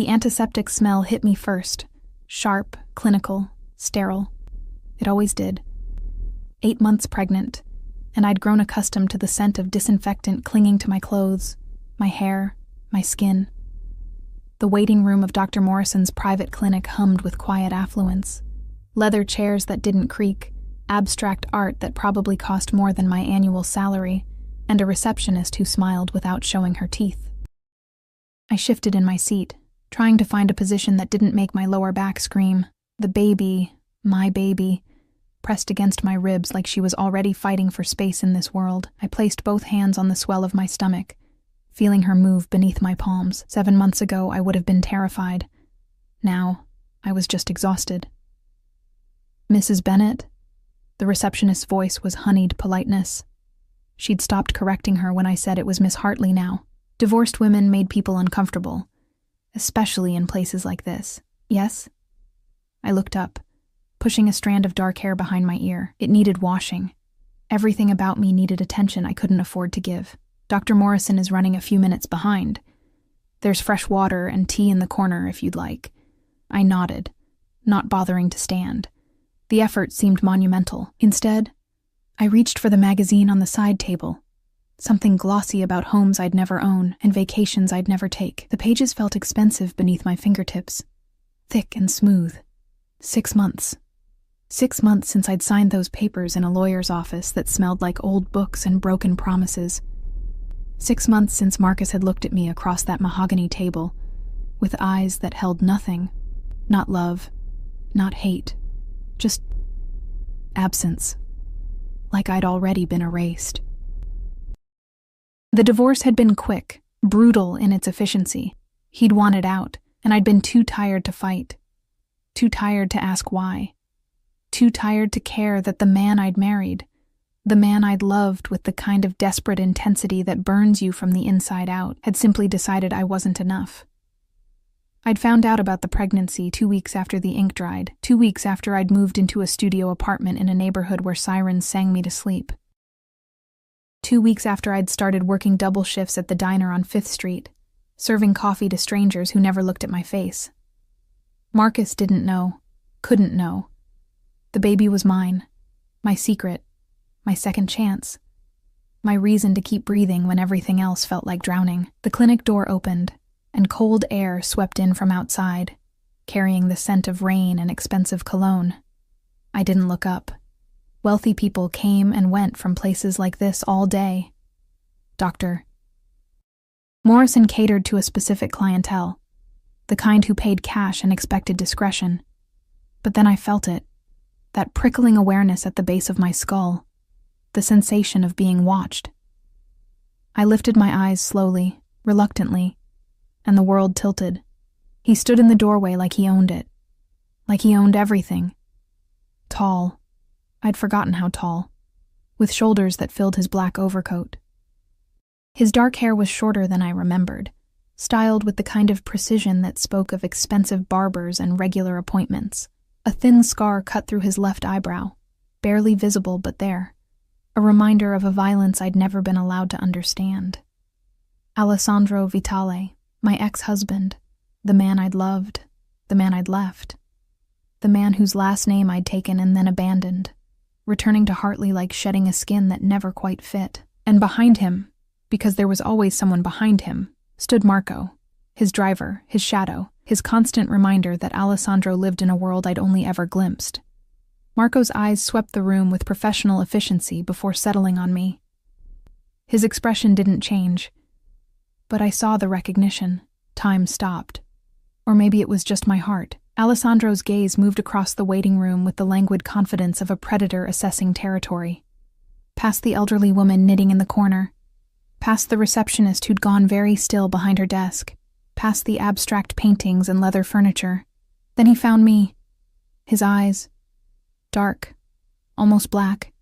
The antiseptic smell hit me first. Sharp, clinical, sterile. It always did. 8 months pregnant, and I'd grown accustomed to the scent of disinfectant clinging to my clothes, my hair, my skin. The waiting room of Dr. Morrison's private clinic hummed with quiet affluence. Leather chairs that didn't creak, abstract art that probably cost more than my annual salary, and a receptionist who smiled without showing her teeth. I shifted in my seat, trying to find a position that didn't make my lower back scream. The baby, my baby, pressed against my ribs like she was already fighting for space in this world. I placed both hands on the swell of my stomach, feeling her move beneath my palms. 7 months ago, I would have been terrified. Now, I was just exhausted. Mrs. Bennett? The receptionist's voice was honeyed politeness. She'd stopped correcting her when I said it was Miss Hartley now. Divorced women made people uncomfortable, especially in places like this. Yes? I looked up, pushing a strand of dark hair behind my ear. It needed washing. Everything about me needed attention I couldn't afford to give. Dr. Morrison is running a few minutes behind. There's fresh water and tea in the corner if you'd like. I nodded, not bothering to stand. The effort seemed monumental. Instead, I reached for the magazine on the side table, something glossy about homes I'd never own and vacations I'd never take. The pages felt expensive beneath my fingertips, thick and smooth. 6 months. 6 months since I'd signed those papers in a lawyer's office that smelled like old books and broken promises. 6 months since Marcus had looked at me across that mahogany table, with eyes that held nothing, not love, not hate, just absence, like I'd already been erased. The divorce had been quick, brutal in its efficiency. He'd wanted out, and I'd been too tired to fight, too tired to ask why, too tired to care that the man I'd married, the man I'd loved with the kind of desperate intensity that burns you from the inside out, had simply decided I wasn't enough. I'd found out about the pregnancy 2 weeks after the ink dried, 2 weeks after I'd moved into a studio apartment in a neighborhood where sirens sang me to sleep. 2 weeks after I'd started working double shifts at the diner on 5th Street, serving coffee to strangers who never looked at my face. Marcus didn't know, couldn't know. The baby was mine, my secret, my second chance, my reason to keep breathing when everything else felt like drowning. The clinic door opened, and cold air swept in from outside, carrying the scent of rain and expensive cologne. I didn't look up. Wealthy people came and went from places like this all day. Dr. Morrison catered to a specific clientele, the kind who paid cash and expected discretion. But then I felt it, that prickling awareness at the base of my skull, the sensation of being watched. I lifted my eyes slowly, reluctantly, and the world tilted. He stood in the doorway like he owned it, like he owned everything. Tall, I'd forgotten how tall, with shoulders that filled his black overcoat. His dark hair was shorter than I remembered, styled with the kind of precision that spoke of expensive barbers and regular appointments. A thin scar cut through his left eyebrow, barely visible but there, a reminder of a violence I'd never been allowed to understand. Alessandro Vitale, my ex-husband, the man I'd loved, the man I'd left, the man whose last name I'd taken and then abandoned, returning to Hartley like shedding a skin that never quite fit. And behind him, because there was always someone behind him, stood Marco, his driver, his shadow, his constant reminder that Alessandro lived in a world I'd only ever glimpsed. Marco's eyes swept the room with professional efficiency before settling on me. His expression didn't change, but I saw the recognition. Time stopped. Or maybe it was just my heart. Alessandro's gaze moved across the waiting room with the languid confidence of a predator assessing territory. Past the elderly woman knitting in the corner, past the receptionist who'd gone very still behind her desk, past the abstract paintings and leather furniture. Then he found me. His eyes, dark, almost black,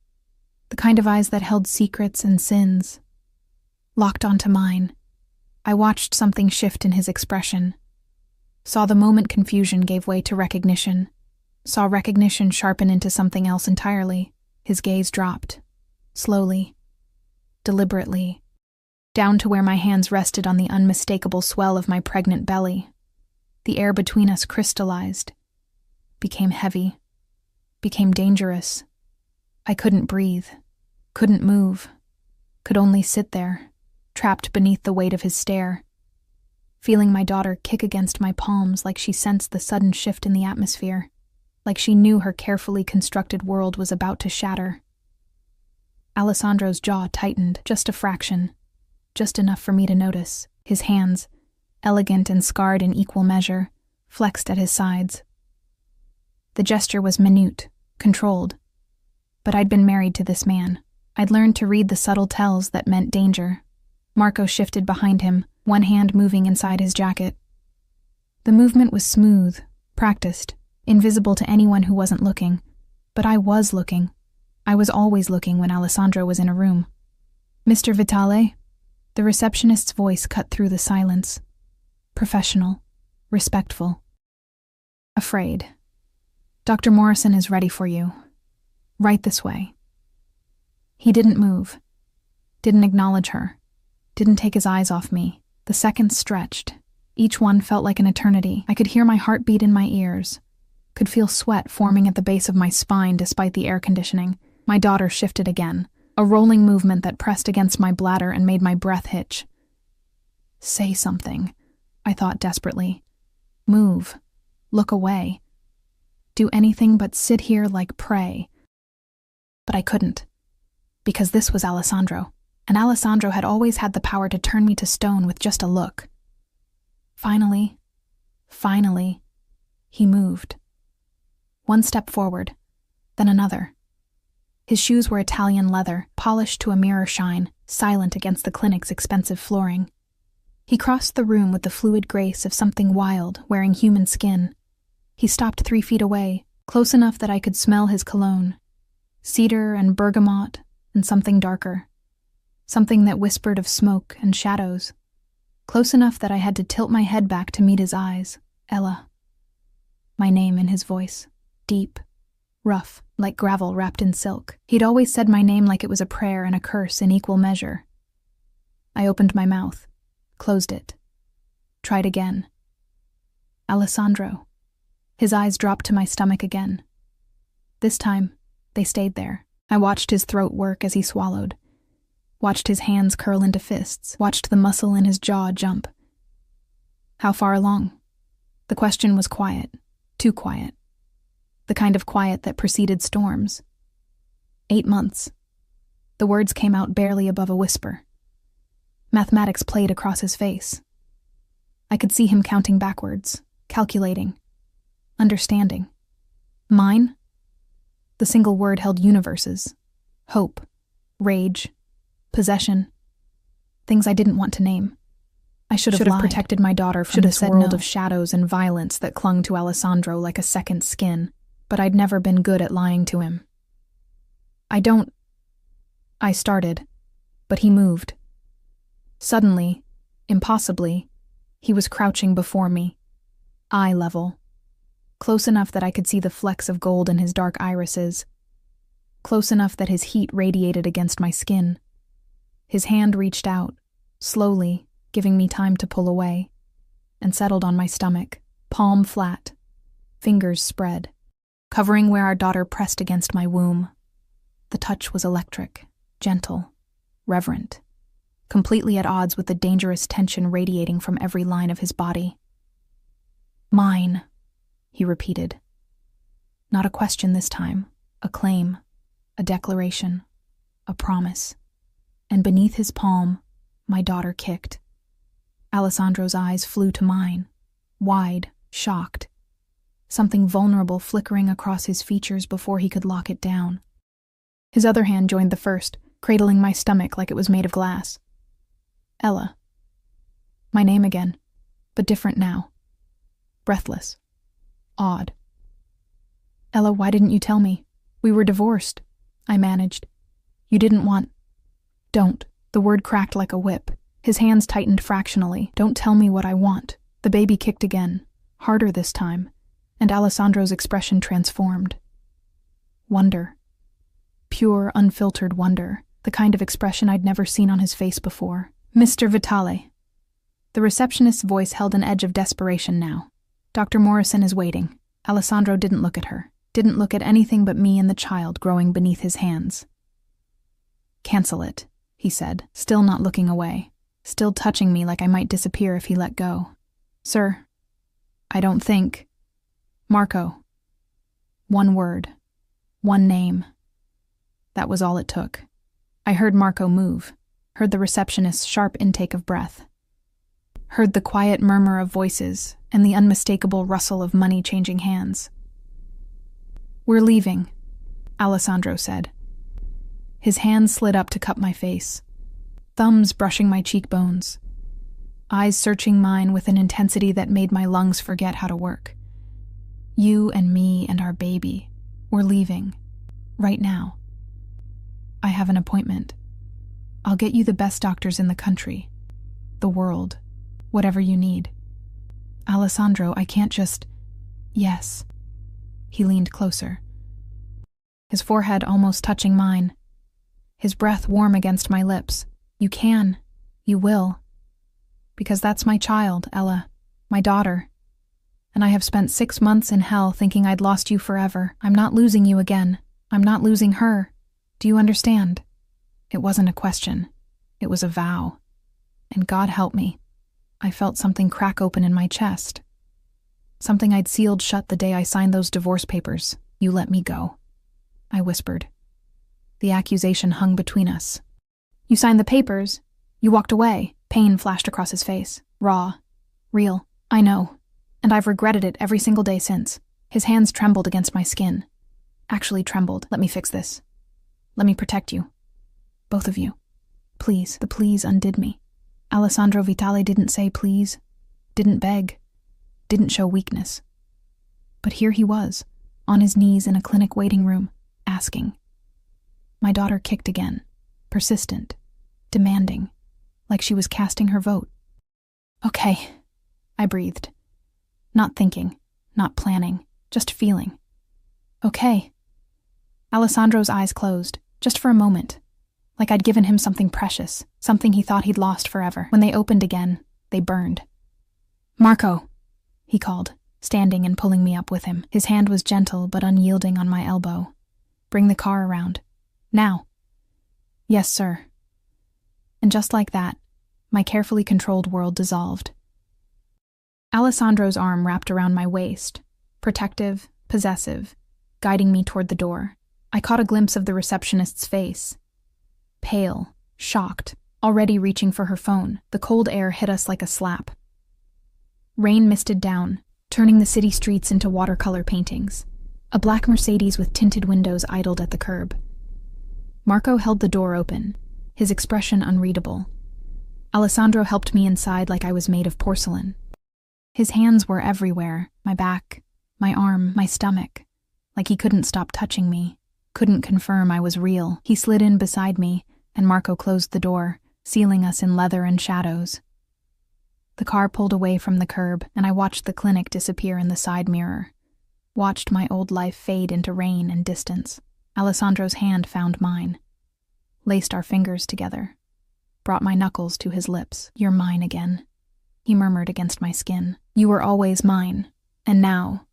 the kind of eyes that held secrets and sins, locked onto mine. I watched something shift in his expression, saw the moment confusion gave way to recognition, saw recognition sharpen into something else entirely. His gaze dropped, slowly, deliberately, down to where my hands rested on the unmistakable swell of my pregnant belly. The air between us crystallized, became heavy, became dangerous. I couldn't breathe, couldn't move, could only sit there, trapped beneath the weight of his stare, feeling my daughter kick against my palms like she sensed the sudden shift in the atmosphere, like she knew her carefully constructed world was about to shatter. Alessandro's jaw tightened, just a fraction, just enough for me to notice. His hands, elegant and scarred in equal measure, flexed at his sides. The gesture was minute, controlled. But I'd been married to this man. I'd learned to read the subtle tells that meant danger. Marco shifted behind him, one hand moving inside his jacket. The movement was smooth, practiced, invisible to anyone who wasn't looking. But I was looking. I was always looking when Alessandro was in a room. "Mr. Vitale?" The receptionist's voice cut through the silence. Professional, respectful, afraid. "Dr. Morrison is ready for you. Right this way." He didn't move, didn't acknowledge her, didn't take his eyes off me. The seconds stretched. Each one felt like an eternity. I could hear my heartbeat in my ears, could feel sweat forming at the base of my spine despite the air conditioning. My daughter shifted again, a rolling movement that pressed against my bladder and made my breath hitch. Say something, I thought desperately. Move. Look away. Do anything but sit here like prey. But I couldn't, because this was Alessandro, and Alessandro had always had the power to turn me to stone with just a look. Finally, he moved. One step forward, then another. His shoes were Italian leather, polished to a mirror shine, silent against the clinic's expensive flooring. He crossed the room with the fluid grace of something wild, wearing human skin. He stopped 3 feet away, close enough that I could smell his cologne. Cedar and bergamot and something darker. Something that whispered of smoke and shadows. Close enough that I had to tilt my head back to meet his eyes. Ella. My name in his voice. Deep. Rough, like gravel wrapped in silk. He'd always said my name like it was a prayer and a curse in equal measure. I opened my mouth, closed it, tried again. Alessandro. His eyes dropped to my stomach again. This time, they stayed there. I watched his throat work as he swallowed, watched his hands curl into fists, watched the muscle in his jaw jump. How far along? The question was quiet, too quiet. The kind of quiet that preceded storms. 8 months. The words came out barely above a whisper. Mathematics played across his face. I could see him counting backwards, calculating, understanding. Mine? The single word held universes. Hope, rage, possession. Things I didn't want to name. I should have protected my daughter from this world of shadows and violence that clung to Alessandro like a second skin. But I'd never been good at lying to him. I started, but he moved. Suddenly, impossibly, he was crouching before me, eye level, close enough that I could see the flecks of gold in his dark irises, close enough that his heat radiated against my skin. His hand reached out, slowly, giving me time to pull away, and settled on my stomach, palm flat, fingers spread, covering where our daughter pressed against my womb. The touch was electric, gentle, reverent, completely at odds with the dangerous tension radiating from every line of his body. "Mine," he repeated. Not a question this time, a claim, a declaration, a promise. And beneath his palm, my daughter kicked. Alessandro's eyes flew to mine, wide, shocked. Something vulnerable flickering across his features before he could lock it down. His other hand joined the first, cradling my stomach like it was made of glass. Ella. My name again, but different now. Breathless. Awed. "Ella, why didn't you tell me? We were divorced," I managed. "You didn't want—" "Don't." The word cracked like a whip. His hands tightened fractionally. "Don't tell me what I want." The baby kicked again, harder this time, and Alessandro's expression transformed. Wonder. Pure, unfiltered wonder, the kind of expression I'd never seen on his face before. "Mr. Vitale." The receptionist's voice held an edge of desperation now. Dr. Morrison is waiting. Alessandro didn't look at her, didn't look at anything but me and the child growing beneath his hands. Cancel it, he said, still not looking away, still touching me like I might disappear if he let go. Sir, I don't think. Marco. One word. One name. That was all it took. I heard Marco move, heard the receptionist's sharp intake of breath, heard the quiet murmur of voices and the unmistakable rustle of money changing hands. We're leaving, Alessandro said. His hand slid up to cup my face, thumbs brushing my cheekbones, eyes searching mine with an intensity that made my lungs forget how to work. You and me and our baby, we're leaving, right now. I have an appointment. I'll get you the best doctors in the country, the world, whatever you need. Alessandro, I can't just... Yes. He leaned closer, his forehead almost touching mine, his breath warm against my lips. You can. You will. Because that's my child, Ella, my daughter. And I have spent 6 months in hell thinking I'd lost you forever. I'm not losing you again. I'm not losing her. Do you understand? It wasn't a question. It was a vow. And God help me, I felt something crack open in my chest. Something I'd sealed shut the day I signed those divorce papers. You let me go, I whispered. The accusation hung between us. You signed the papers. You walked away. Pain flashed across his face. Raw. Real. I know. And I've regretted it every single day since. His hands trembled against my skin. Actually trembled. Let me fix this. Let me protect you. Both of you. Please. The please undid me. Alessandro Vitale didn't say please, didn't beg, didn't show weakness. But here he was, on his knees in a clinic waiting room, asking. My daughter kicked again, persistent, demanding, like she was casting her vote. Okay, I breathed. Not thinking, not planning, just feeling. Okay. Alessandro's eyes closed, just for a moment, like I'd given him something precious, something he thought he'd lost forever. When they opened again, they burned. Marco, he called, standing and pulling me up with him. His hand was gentle but unyielding on my elbow. Bring the car around. Now. Yes, sir. And just like that, my carefully controlled world dissolved. Alessandro's arm wrapped around my waist, protective, possessive, guiding me toward the door. I caught a glimpse of the receptionist's face. Pale, shocked, already reaching for her phone. The cold air hit us like a slap. Rain misted down, turning the city streets into watercolor paintings. A black Mercedes with tinted windows idled at the curb. Marco held the door open, his expression unreadable. Alessandro helped me inside like I was made of porcelain. His hands were everywhere, my back, my arm, my stomach, like he couldn't stop touching me, couldn't confirm I was real. He slid in beside me, and Marco closed the door, sealing us in leather and shadows. The car pulled away from the curb, and I watched the clinic disappear in the side mirror, watched my old life fade into rain and distance. Alessandro's hand found mine, laced our fingers together, brought my knuckles to his lips. You're mine again, he murmured against my skin. You were always mine, and now...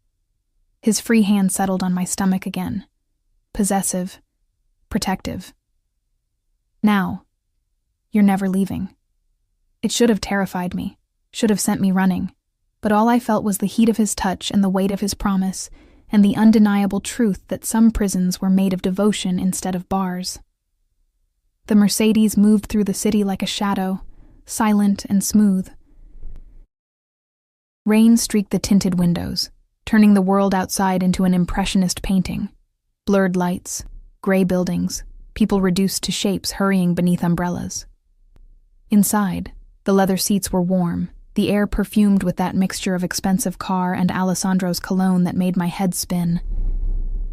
His free hand settled on my stomach again, possessive, protective. Now, you're never leaving. It should have terrified me, should have sent me running, but all I felt was the heat of his touch and the weight of his promise, and the undeniable truth that some prisons were made of devotion instead of bars. The Mercedes moved through the city like a shadow, silent and smooth. Rain streaked the tinted windows, turning the world outside into an impressionist painting. Blurred lights, gray buildings, people reduced to shapes hurrying beneath umbrellas. Inside, the leather seats were warm, the air perfumed with that mixture of expensive car and Alessandro's cologne that made my head spin.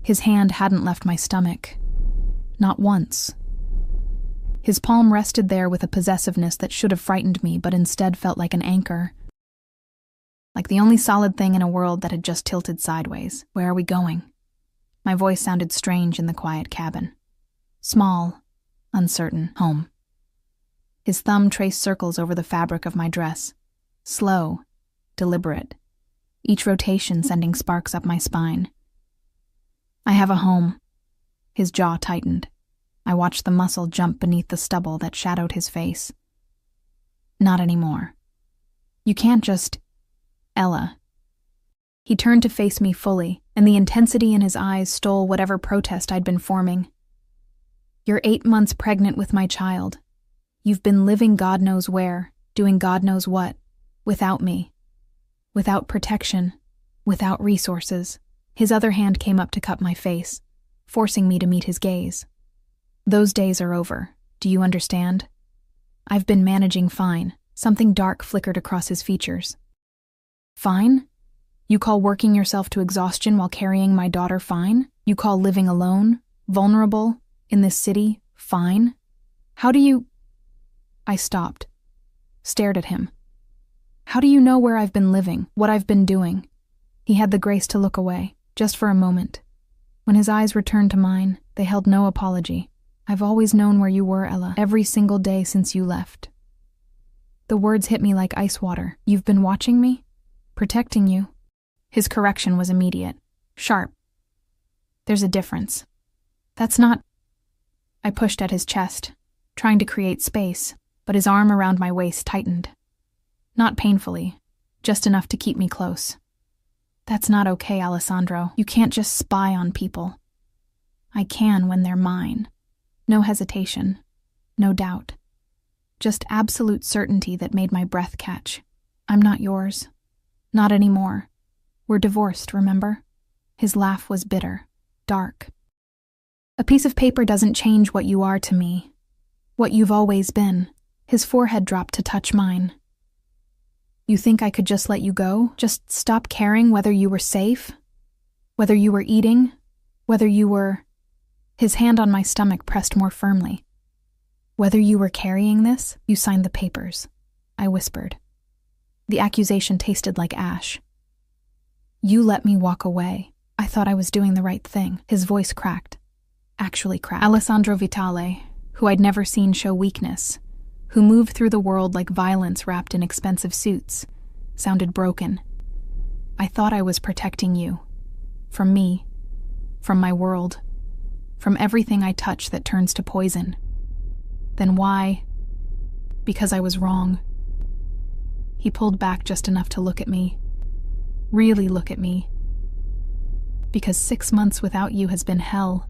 His hand hadn't left my stomach. Not once. His palm rested there with a possessiveness that should have frightened me, but instead felt like an anchor. Like the only solid thing in a world that had just tilted sideways. Where are we going? My voice sounded strange in the quiet cabin. Small, uncertain, home. His thumb traced circles over the fabric of my dress. Slow, deliberate. each rotation sending sparks up my spine. I have a home. His jaw tightened. I watched the muscle jump beneath the stubble that shadowed his face. Not anymore. You can't just... Ella. He turned to face me fully, and the intensity in his eyes stole whatever protest I'd been forming. You're 8 months pregnant with my child. You've been living God knows where, doing God knows what, without me. Without protection, without resources. His other hand came up to cup my face, forcing me to meet his gaze. Those days are over. Do you understand? I've been managing fine. Something dark flickered across his features. Fine? You call working yourself to exhaustion while carrying my daughter fine? You call living alone, vulnerable, in this city, fine? How do you... I stopped, stared at him. How do you know where I've been living, what I've been doing? He had the grace to look away, just for a moment. When his eyes returned to mine, they held no apology. I've always known where you were, Ella, every single day since you left. The words hit me like ice water. You've been watching me? Protecting you. His correction was immediate, sharp. There's a difference. That's not... I pushed at his chest, trying to create space, but his arm around my waist tightened. Not painfully, just enough to keep me close. That's not okay, Alessandro. You can't just spy on people. I can when they're mine. No hesitation, no doubt. Just absolute certainty that made my breath catch. I'm not yours. Not anymore. We're divorced, remember? His laugh was bitter, dark. A piece of paper doesn't change what you are to me. What you've always been. His forehead dropped to touch mine. You think I could just let you go? Just stop caring whether you were safe? Whether you were eating? Whether you were... His hand on my stomach pressed more firmly. Whether you were carrying this? You signed the papers, I whispered. The accusation tasted like ash. You let me walk away. I thought I was doing the right thing. His voice cracked. Actually cracked. Alessandro Vitale, who I'd never seen show weakness, who moved through the world like violence wrapped in expensive suits, sounded broken. I thought I was protecting you. From me. From my world. From everything I touch that turns to poison. Then why? Because I was wrong. He pulled back just enough to look at me. Really look at me. Because 6 months without you has been hell.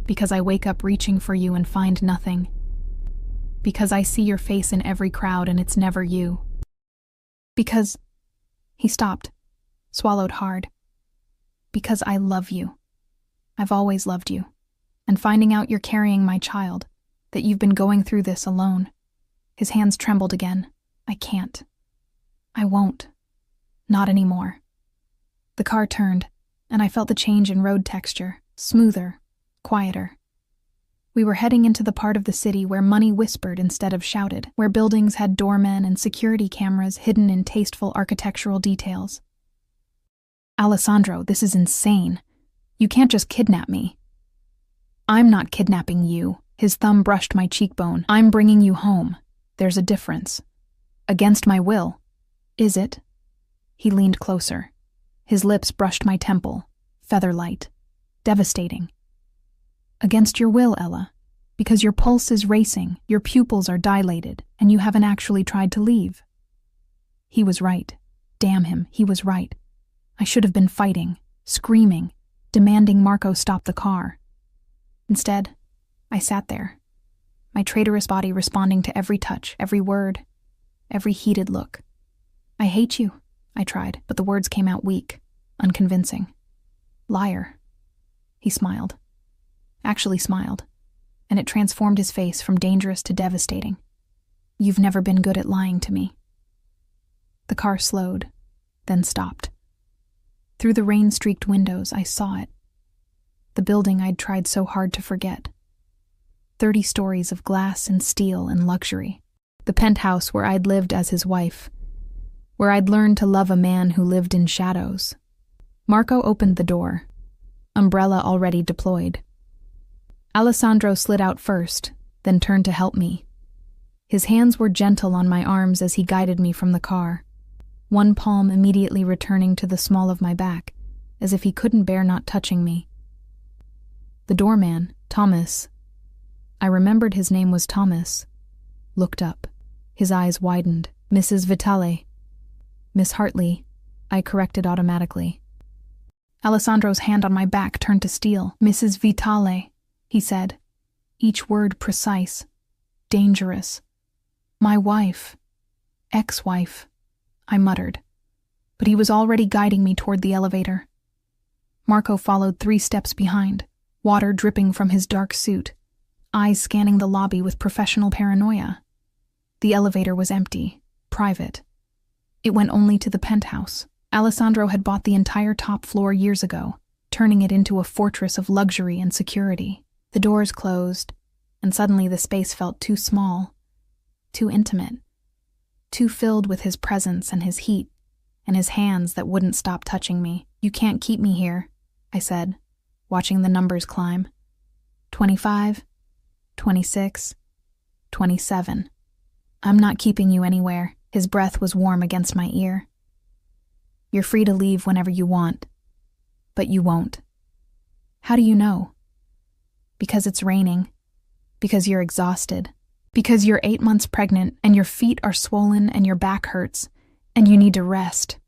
Because I wake up reaching for you and find nothing. Because I see your face in every crowd and it's never you. Because... He stopped, swallowed hard. Because I love you. I've always loved you. And finding out you're carrying my child, that you've been going through this alone. His hands trembled again. I can't. I won't. Not anymore. The car turned, and I felt the change in road texture, smoother, quieter. We were heading into the part of the city where money whispered instead of shouted, where buildings had doormen and security cameras hidden in tasteful architectural details. Alessandro, this is insane. You can't just kidnap me. I'm not kidnapping you. His thumb brushed my cheekbone. I'm bringing you home. There's a difference. Against my will. Is it? He leaned closer. His lips brushed my temple, feather-light, devastating. Against your will, Ella, because your pulse is racing, your pupils are dilated, and you haven't actually tried to leave. He was right. Damn him, he was right. I should have been fighting, screaming, demanding Marco stop the car. Instead, I sat there, my traitorous body responding to every touch, every word, every heated look. I hate you, I tried, but the words came out weak, unconvincing. Liar. He smiled. Actually smiled, and it transformed his face from dangerous to devastating. You've never been good at lying to me. The car slowed, then stopped. Through the rain-streaked windows, I saw it. The building I'd tried so hard to forget. 30 stories of glass and steel and luxury. The penthouse where I'd lived as his wife. Where I'd learned to love a man who lived in shadows. Marco opened the door, umbrella already deployed. Alessandro slid out first, then turned to help me. His hands were gentle on my arms as he guided me from the car. one palm immediately returning to the small of my back, as if he couldn't bear not touching me. The doorman, Thomas, I remembered his name was Thomas, looked up. His eyes widened. Mrs. Vitale. Miss Hartley, I corrected automatically. Alessandro's hand on my back turned to steel. Mrs. Vitale, he said, each word precise, dangerous. My wife. Ex-wife, I muttered, but he was already guiding me toward the elevator. Marco followed 3 steps behind, water dripping from his dark suit, eyes scanning the lobby with professional paranoia. The elevator was empty, private. It went only to the penthouse. Alessandro had bought the entire top floor years ago, turning it into a fortress of luxury and security. The doors closed, and suddenly the space felt too small, too intimate, too filled with his presence and his heat, and his hands that wouldn't stop touching me. You can't keep me here, I said, watching the numbers climb. 25, 26, 27. I'm not keeping you anywhere. His breath was warm against my ear. You're free to leave whenever you want, but you won't. How do you know? Because it's raining. Because you're exhausted. Because you're 8 months pregnant and your feet are swollen and your back hurts and you need to rest.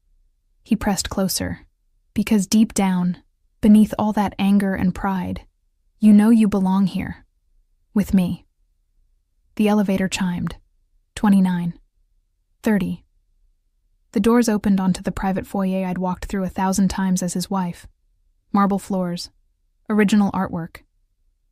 He pressed closer. Because deep down, beneath all that anger and pride, you know you belong here. With me. The elevator chimed. 29. 30. The doors opened onto the private foyer I'd walked through 1,000 times as his wife. Marble floors. Original artwork.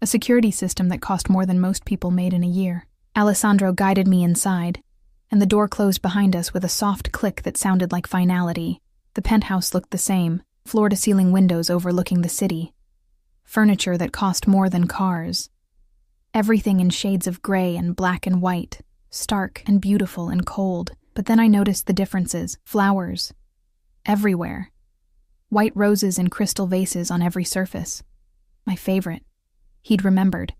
A security system that cost more than most people made in a year. Alessandro guided me inside, and the door closed behind us with a soft click that sounded like finality. The penthouse looked the same, floor-to-ceiling windows overlooking the city. Furniture that cost more than cars. Everything in shades of gray and black and white, stark and beautiful and cold. But then I noticed the differences. Flowers. Everywhere. White roses in crystal vases on every surface. My favorite. He'd remembered.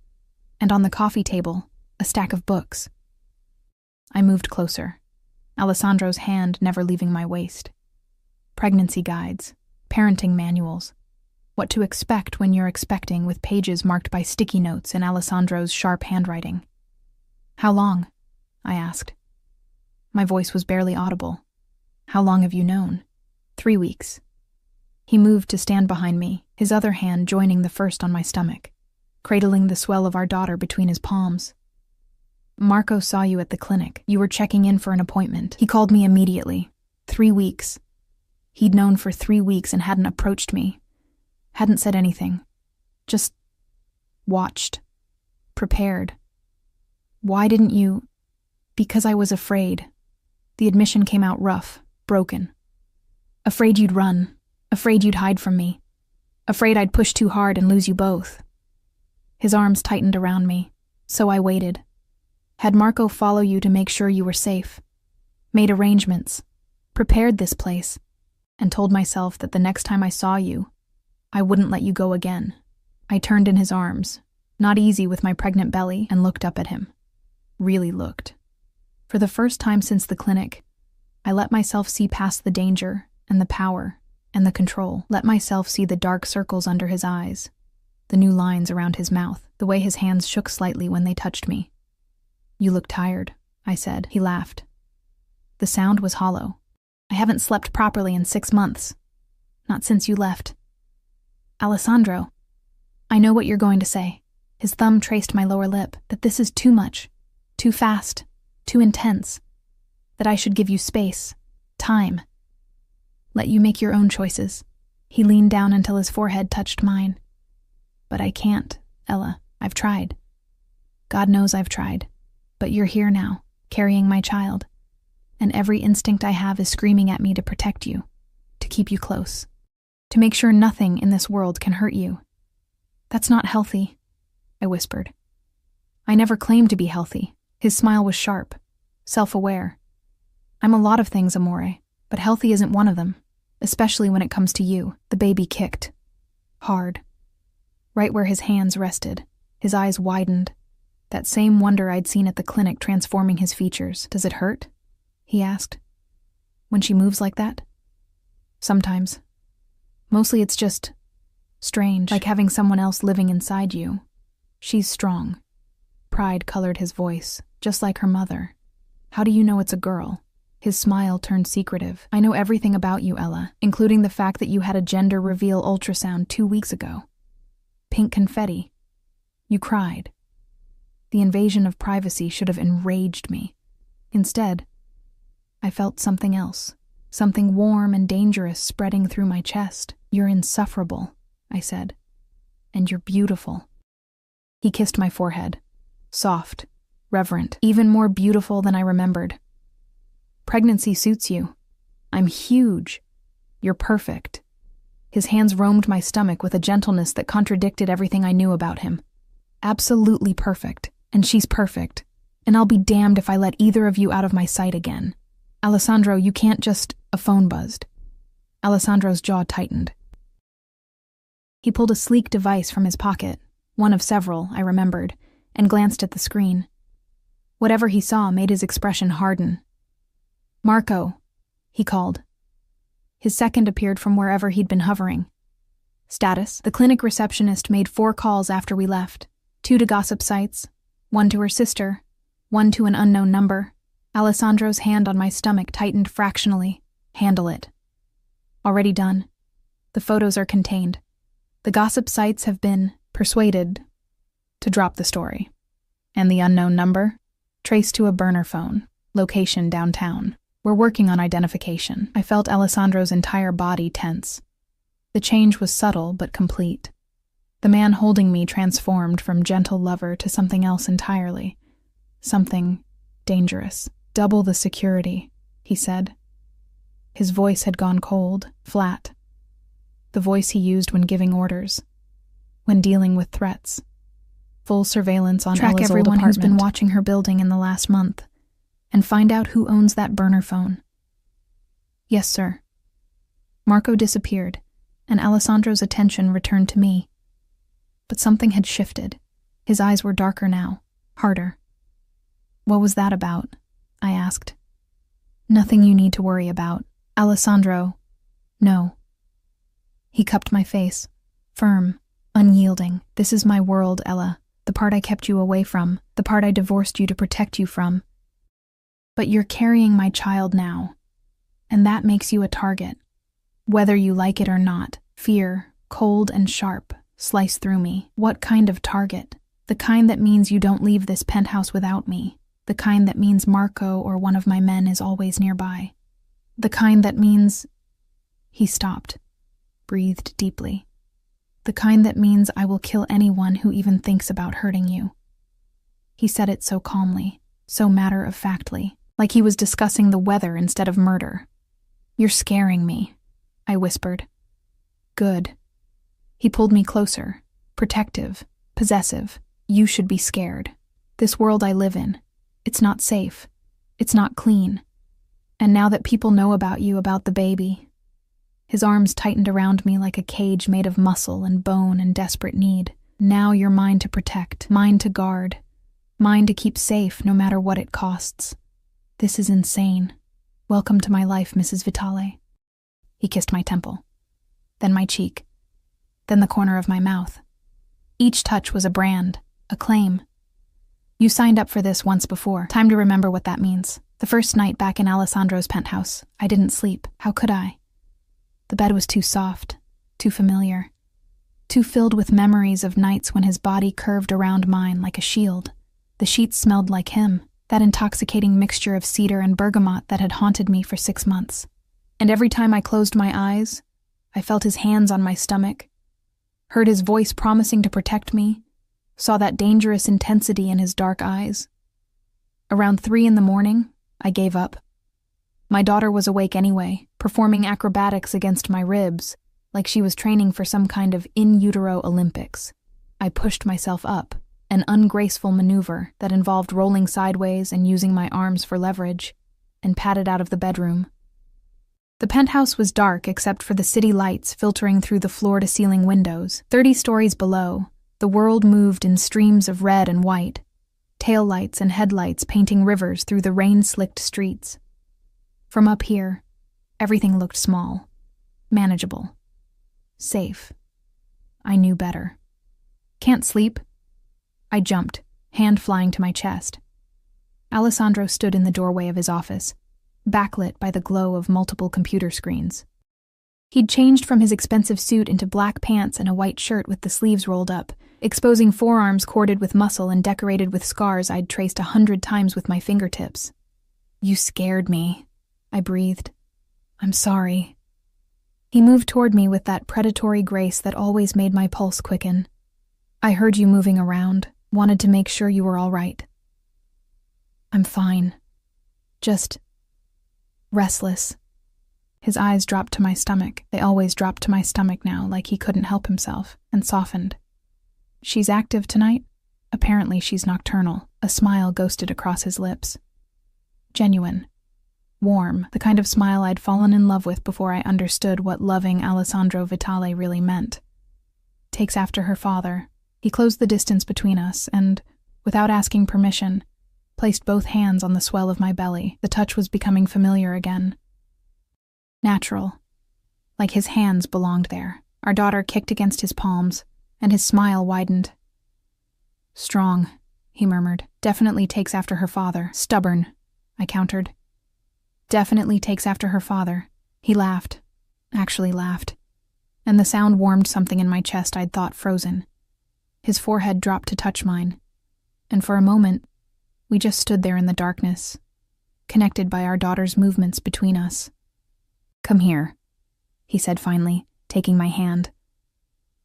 And on the coffee table, a stack of books. I moved closer, Alessandro's hand never leaving my waist. Pregnancy guides, parenting manuals, what to expect when you're expecting with pages marked by sticky notes in Alessandro's sharp handwriting. How long? I asked. My voice was barely audible. How long have you known? 3 weeks. He moved to stand behind me, his other hand joining the first on my stomach, cradling the swell of our daughter between his palms. Marco saw you at the clinic. You were checking in for an appointment. He called me immediately. 3 weeks. He'd known for 3 weeks and hadn't approached me. Hadn't said anything. Just watched. Prepared. Why didn't you? Because I was afraid. The admission came out rough, broken. Afraid you'd run. Afraid you'd hide from me. Afraid I'd push too hard and lose you both. His arms tightened around me, so I waited. Had Marco follow you to make sure you were safe. Made arrangements. Prepared this place. And told myself that the next time I saw you, I wouldn't let you go again. I turned in his arms, not easy with my pregnant belly, and looked up at him. Really looked. For the first time since the clinic, I let myself see past the danger and the power and the control. Let myself see the dark circles under his eyes, the new lines around his mouth, the way his hands shook slightly when they touched me. You look tired, I said. He laughed. The sound was hollow. I haven't slept properly in 6 months. Not since you left. Alessandro, I know what you're going to say. His thumb traced my lower lip, that this is too much, too fast, too intense, that I should give you space, time. Let you make your own choices. He leaned down until his forehead touched mine. But I can't, Ella. I've tried. God knows I've tried. But you're here now, carrying my child, and every instinct I have is screaming at me to protect you, to keep you close, to make sure nothing in this world can hurt you. That's not healthy, I whispered. I never claimed to be healthy. His smile was sharp, self-aware. I'm a lot of things, Amore, but healthy isn't one of them, especially when it comes to you. The baby kicked. Hard. Right where his hands rested, his eyes widened. That same wonder I'd seen at the clinic transforming his features. Does it hurt? He asked. when she moves like that? Sometimes. Mostly it's just strange, like having someone else living inside you. She's strong. Pride colored his voice, just like her mother. How do you know it's a girl? His smile turned secretive. I know everything about you, Ella, including the fact that you had a gender reveal ultrasound 2 weeks ago. Pink confetti. You cried. The invasion of privacy should have enraged me. Instead, I felt something else. Something warm and dangerous spreading through my chest. You're insufferable, I said. And you're beautiful. He kissed my forehead. Soft, reverent, even more beautiful than I remembered. Pregnancy suits you. I'm huge. You're perfect. His hands roamed my stomach with a gentleness that contradicted everything I knew about him. Absolutely perfect. And she's perfect. And I'll be damned if I let either of you out of my sight again. Alessandro, you can't just... A phone buzzed. Alessandro's jaw tightened. He pulled a sleek device from his pocket, one of several, I remembered, and glanced at the screen. Whatever he saw made his expression harden. Marco, he called. His second appeared from wherever he'd been hovering. Status: the clinic receptionist made 4 calls after we left. 2 to gossip sites, 1 to her sister, 1 to an unknown number. Alessandro's hand on my stomach tightened fractionally. Handle it. Already done. The photos are contained. The gossip sites have been persuaded to drop the story. And the unknown number? Traced to a burner phone. Location downtown. We're working on identification. I felt Alessandro's entire body tense. The change was subtle but complete. The man holding me transformed from gentle lover to something else entirely. Something dangerous. Double the security, he said. His voice had gone cold, flat. The voice he used when giving orders, when dealing with threats. Full surveillance on Ella's old apartment. Track everyone who's been watching her building in the last month, and find out who owns that burner phone. Yes, sir. Marco disappeared, and Alessandro's attention returned to me. But something had shifted. His eyes were darker now, harder. What was that about? I asked. Nothing you need to worry about. Alessandro, no. He cupped my face, firm, unyielding. This is my world, Ella, the part I kept you away from, the part I divorced you to protect you from. But you're carrying my child now, and that makes you a target. Whether you like it or not, fear, cold and sharp, slice through me. What kind of target? The kind that means you don't leave this penthouse without me. The kind that means Marco or one of my men is always nearby. The kind that means... He stopped, breathed deeply. The kind that means I will kill anyone who even thinks about hurting you. He said it so calmly, so matter-of-factly, like he was discussing the weather instead of murder. You're scaring me, I whispered. Good. He pulled me closer, protective, possessive. You should be scared. This world I live in, it's not safe. It's not clean. And now that people know about you, about the baby... His arms tightened around me like a cage made of muscle and bone and desperate need. Now you're mine to protect, mine to guard, mine to keep safe no matter what it costs. This is insane. Welcome to my life, Mrs. Vitale. He kissed my temple, then my cheek, then the corner of my mouth. Each touch was a brand, a claim. You signed up for this once before. Time to remember what that means. The first night back in Alessandro's penthouse, I didn't sleep. How could I? The bed was too soft, too familiar, too filled with memories of nights when his body curved around mine like a shield. The sheets smelled like him, that intoxicating mixture of cedar and bergamot that had haunted me for 6 months. And every time I closed my eyes, I felt his hands on my stomach, heard his voice promising to protect me, saw that dangerous intensity in his dark eyes. Around 3 a.m, I gave up. My daughter was awake anyway, performing acrobatics against my ribs, like she was training for some kind of in utero Olympics. I pushed myself up, an ungraceful maneuver that involved rolling sideways and using my arms for leverage, and padded out of the bedroom. The penthouse was dark except for the city lights filtering through the floor-to-ceiling windows. 30 stories below, the world moved in streams of red and white, taillights and headlights painting rivers through the rain-slicked streets. From up here, Everything looked small, manageable, safe. I knew better. Can't sleep? I jumped, hand flying to my chest. Alessandro stood in the doorway of his office, backlit by the glow of multiple computer screens. He'd changed from his expensive suit into black pants and a white shirt with the sleeves rolled up, exposing forearms corded with muscle and decorated with scars I'd traced 100 times with my fingertips. "You scared me," I breathed. "I'm sorry." He moved toward me with that predatory grace that always made my pulse quicken. "I heard you moving around, wanted to make sure you were all right." "I'm fine. Just restless." His eyes dropped to my stomach. They always dropped to my stomach now, like he couldn't help himself, and softened. "She's active tonight?" "Apparently she's nocturnal." A smile ghosted across his lips. Genuine. Warm, the kind of smile I'd fallen in love with before I understood what loving Alessandro Vitale really meant. "Takes after her father." He closed the distance between us and, without asking permission, placed both hands on the swell of my belly. The touch was becoming familiar again. Natural. Like his hands belonged there. Our daughter kicked against his palms, and his smile widened. "Strong," he murmured. "Definitely takes after her father." "Stubborn," I countered. "Definitely takes after her father." He laughed. Actually laughed. And the sound warmed something in my chest I'd thought frozen. His forehead dropped to touch mine. And for a moment, we just stood there in the darkness, connected by our daughter's movements between us. "Come here," he said finally, taking my hand.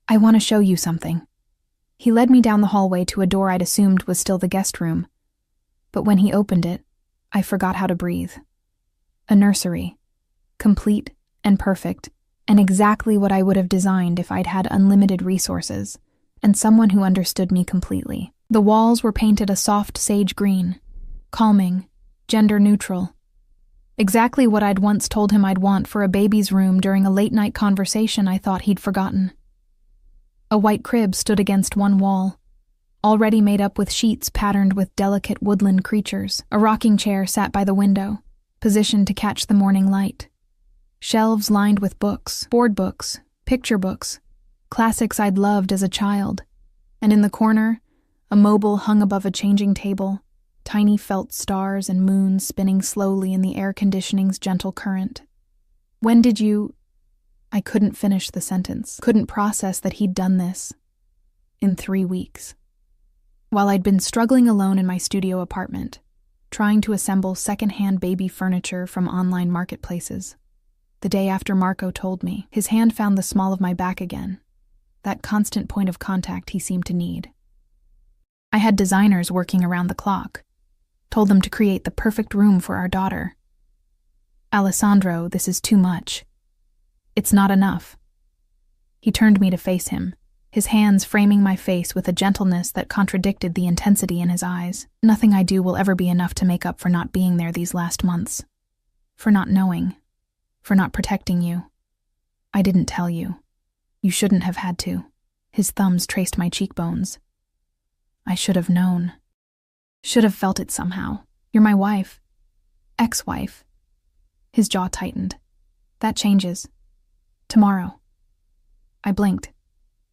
"I want to show you something." He led me down the hallway to a door I'd assumed was still the guest room. But when he opened it, I forgot how to breathe. A nursery. Complete and perfect, and exactly what I would have designed if I'd had unlimited resources, and someone who understood me completely. The walls were painted a soft sage green, calming, gender-neutral. Exactly what I'd once told him I'd want for a baby's room during a late-night conversation I thought he'd forgotten. A white crib stood against one wall, already made up with sheets patterned with delicate woodland creatures. A rocking chair sat by the window, positioned to catch the morning light. Shelves lined with books, board books, picture books, classics I'd loved as a child. And in the corner, a mobile hung above a changing table, tiny felt stars and moons spinning slowly in the air conditioning's gentle current. "When did you—" I couldn't finish the sentence, couldn't process that he'd done this. In 3 weeks. While I'd been struggling alone in my studio apartment, trying to assemble second-hand baby furniture from online marketplaces. The day after Marco told me, his hand found the small of my back again, that constant point of contact he seemed to need. I had designers working around the clock, told them to create the perfect room for our daughter. "Alessandro, this is too much. It's not enough." He turned me to face him, his hands framing my face with a gentleness that contradicted the intensity in his eyes. "Nothing I do will ever be enough to make up for not being there these last months. For not knowing. For not protecting you. I didn't tell you. You shouldn't have had to." His thumbs traced my cheekbones. "I should have known. Should have felt it somehow. You're my wife. Ex-wife." His jaw tightened. "That changes. Tomorrow." I blinked.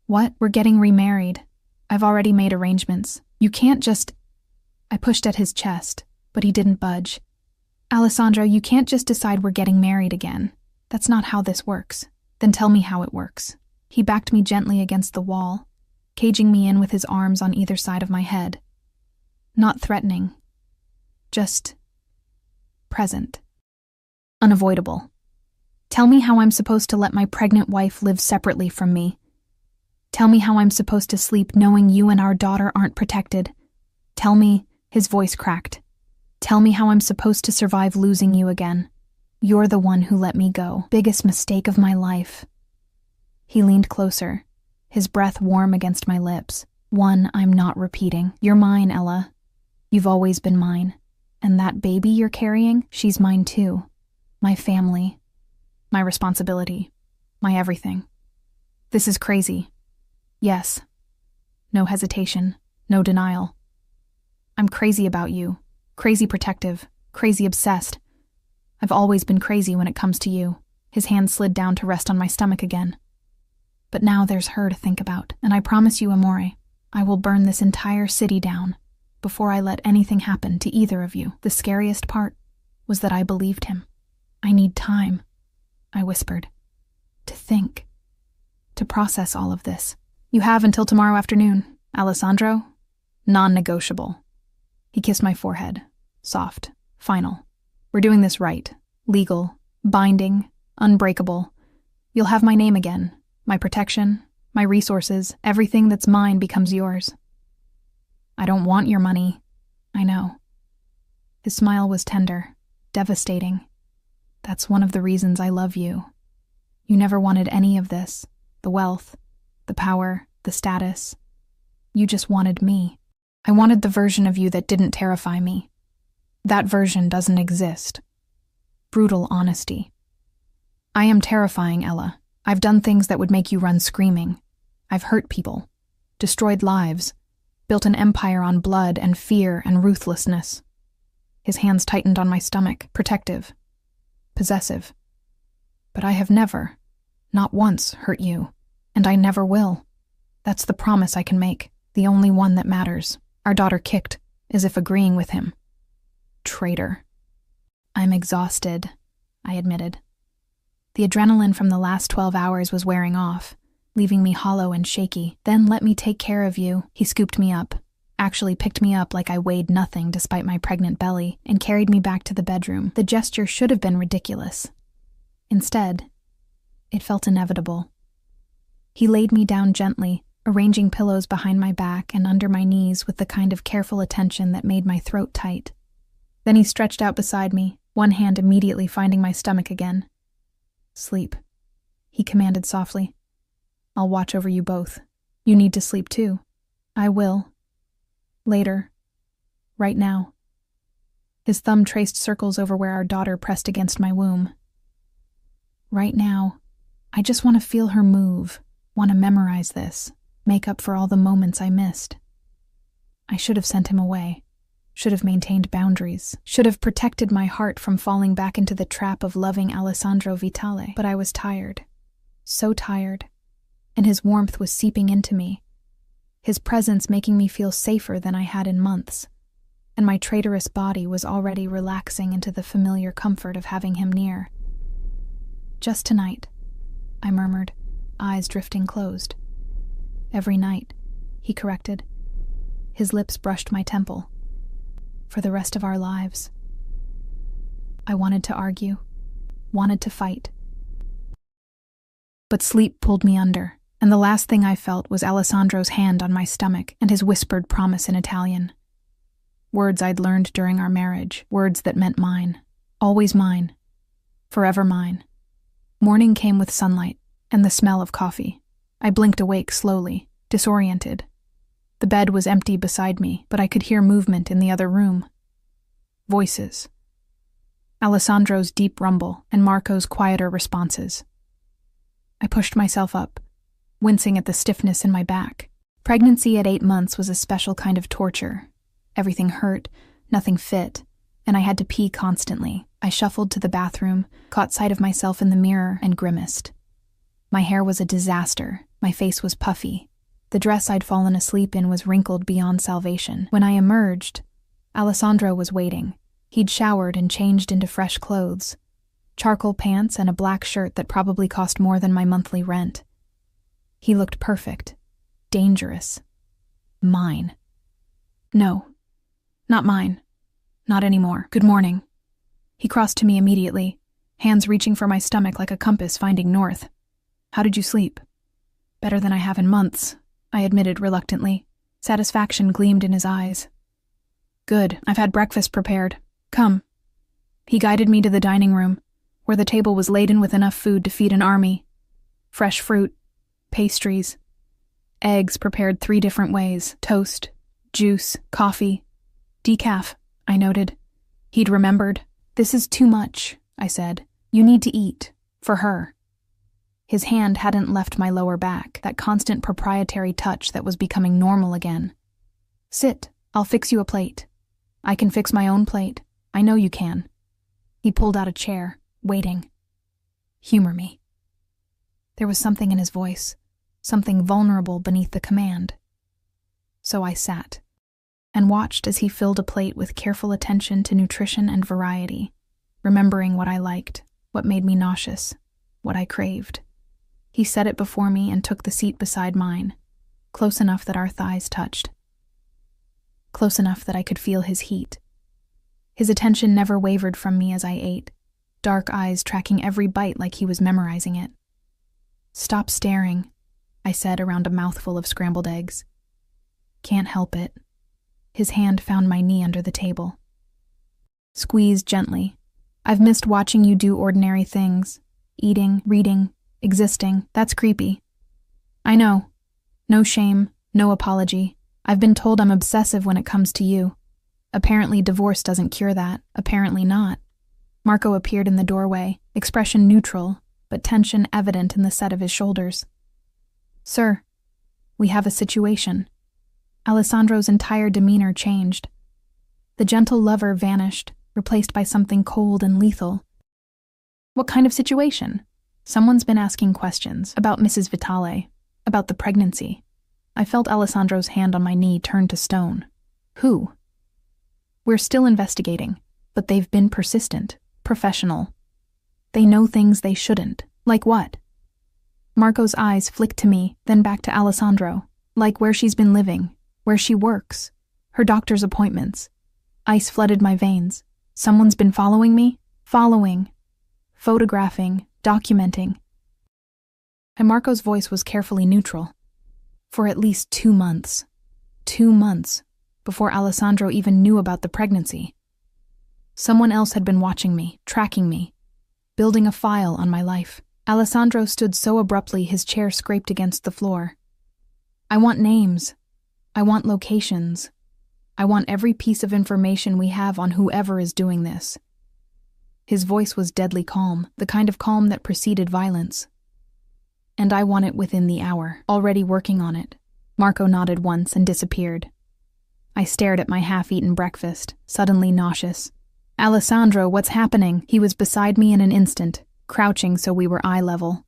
"What? We're getting remarried. I've already made arrangements. You can't just—" I pushed at his chest, but he didn't budge. "Alessandro, you can't just decide we're getting married again. That's not how this works." "Then tell me how it works." He backed me gently against the wall, caging me in with his arms on either side of my head. Not threatening. Just present. Unavoidable. "Tell me how I'm supposed to let my pregnant wife live separately from me. Tell me how I'm supposed to sleep knowing you and our daughter aren't protected. Tell me," his voice cracked. "Tell me how I'm supposed to survive losing you again. You're the one who let me go. Biggest mistake of my life." He leaned closer, his breath warm against my lips. "One I'm not repeating. You're mine, Ella. You've always been mine. And that baby you're carrying, she's mine too. My family. My responsibility. My everything. This is crazy. Yes." No hesitation. No denial. "I'm crazy about you. Crazy protective. Crazy obsessed. I've always been crazy when it comes to you." His hand slid down to rest on my stomach again. "But now there's her to think about, and I promise you, Amore, I will burn this entire city down before I let anything happen to either of you." The scariest part was that I believed him. "I need time," I whispered, "to think, to process all of this." "You have until tomorrow afternoon, Alessandro. Non-negotiable." He kissed my forehead, soft, final. "We're doing this right, legal, binding, unbreakable. You'll have my name again, my protection, my resources, everything that's mine becomes yours." "I don't want your money." "I know." His smile was tender, devastating. "That's one of the reasons I love you. You never wanted any of this, the wealth, the power, the status. You just wanted me. I wanted the version of you that didn't terrify me. That version doesn't exist." Brutal honesty. "I am terrifying, Ella. I've done things that would make you run screaming. I've hurt people, destroyed lives, built an empire on blood and fear and ruthlessness." His hands tightened on my stomach, protective, possessive. "But I have never, not once, hurt you, and I never will. That's the promise I can make, the only one that matters." Our daughter kicked, as if agreeing with him. Traitor. "I'm exhausted," I admitted. The adrenaline from the last 12 hours was wearing off, leaving me hollow and shaky. "Then let me take care of you." He scooped me up, actually picked me up like I weighed nothing despite my pregnant belly, and carried me back to the bedroom. The gesture should have been ridiculous. Instead, it felt inevitable. He laid me down gently, arranging pillows behind my back and under my knees with the kind of careful attention that made my throat tight. Then he stretched out beside me, one hand immediately finding my stomach again. "Sleep," he commanded softly. "I'll watch over you both. You need to sleep too." "I will. Later. Right now." His thumb traced circles over where our daughter pressed against my womb. "Right now, I just want to feel her move, want to memorize this, make up for all the moments I missed." I should have sent him away, should have maintained boundaries, should have protected my heart from falling back into the trap of loving Alessandro Vitale, but I was tired, so tired, and his warmth was seeping into me, his presence making me feel safer than I had in months, and my traitorous body was already relaxing into the familiar comfort of having him near. "Just tonight," I murmured, eyes drifting closed. "Every night," he corrected. His lips brushed my temple. "For the rest of our lives." I wanted to argue, wanted to fight. But sleep pulled me under, and the last thing I felt was Alessandro's hand on my stomach and his whispered promise in Italian. Words I'd learned during our marriage, words that meant mine, always mine, forever mine. Morning came with sunlight and the smell of coffee. I blinked awake slowly, disoriented. The bed was empty beside me, but I could hear movement in the other room. Voices. Alessandro's deep rumble and Marco's quieter responses. I pushed myself up, wincing at the stiffness in my back. Pregnancy at 8 months was a special kind of torture. Everything hurt, nothing fit, and I had to pee constantly. I shuffled to the bathroom, caught sight of myself in the mirror, and grimaced. My hair was a disaster. My face was puffy. The dress I'd fallen asleep in was wrinkled beyond salvation. When I emerged, Alessandro was waiting. He'd showered and changed into fresh clothes. Charcoal pants and a black shirt that probably cost more than my monthly rent. He looked perfect. Dangerous. Mine. "No. Not mine. Not anymore. Good morning." He crossed to me immediately, hands reaching for my stomach like a compass finding north. "How did you sleep?" "Better than I have in months," I admitted reluctantly. Satisfaction gleamed in his eyes. "Good. I've had breakfast prepared. Come." He guided me to the dining room, where the table was laden with enough food to feed an army. Fresh fruit, pastries, eggs prepared 3 different ways, toast, juice, coffee, decaf, I noted. He'd remembered. "This is too much," I said. "You need to eat. For her." His hand hadn't left my lower back, that constant proprietary touch that was becoming normal again. "Sit. I'll fix you a plate." "I can fix my own plate. I know you can." He pulled out a chair, waiting. Humor me. There was something in his voice, something vulnerable beneath the command. So I sat and watched as he filled a plate with careful attention to nutrition and variety, remembering what I liked, what made me nauseous, what I craved. He set it before me and took the seat beside mine, close enough that our thighs touched, close enough that I could feel his heat. His attention never wavered from me as I ate, dark eyes tracking every bite like he was memorizing it. "Stop staring," I said around a mouthful of scrambled eggs. "Can't help it." His hand found my knee under the table. "Squeeze gently. I've missed watching you do ordinary things. Eating, reading, existing. That's creepy." "I know. No shame, no apology. I've been told I'm obsessive when it comes to you. Apparently divorce doesn't cure that. Apparently not." Marco appeared in the doorway, expression neutral, but tension evident in the set of his shoulders. "Sir, we have a situation." Alessandro's entire demeanor changed. The gentle lover vanished, replaced by something cold and lethal. "What kind of situation?" Someone's been asking questions about Mrs. Vitale, about the pregnancy. I felt Alessandro's hand on my knee turn to stone. "Who?" "We're still investigating, but they've been persistent, professional. They know things they shouldn't." "Like what?" Marco's eyes flicked to me, then back to Alessandro. "Like where she's been living, where she works, her doctor's appointments." Ice flooded my veins. "Someone's been following me?" "Following, photographing, documenting." And Marco's voice was carefully neutral. "For at least 2 months. 2 months, before Alessandro even knew about the pregnancy. Someone else had been watching me, tracking me, building a file on my life." Alessandro stood so abruptly his chair scraped against the floor. "I want names. I want locations. I want every piece of information we have on whoever is doing this." His voice was deadly calm, the kind of calm that preceded violence. "And I want it within the hour. Already working on it." Marco nodded once and disappeared. I stared at my half-eaten breakfast, suddenly nauseous. "Alessandro, what's happening?" He was beside me in an instant, crouching so we were eye level.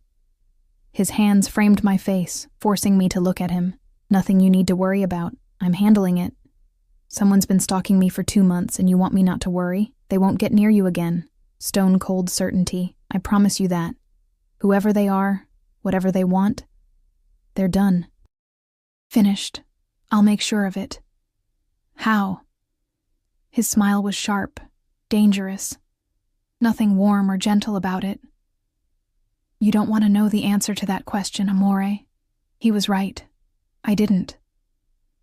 His hands framed my face, forcing me to look at him. "Nothing you need to worry about. I'm handling it. Someone's been stalking me for 2 months and you want me not to worry? They won't get near you again. Stone-cold certainty. I promise you that. Whoever they are, whatever they want, they're done. Finished. I'll make sure of it." "How?" His smile was sharp, dangerous. Nothing warm or gentle about it. "You don't want to know the answer to that question, amore." He was right. I didn't.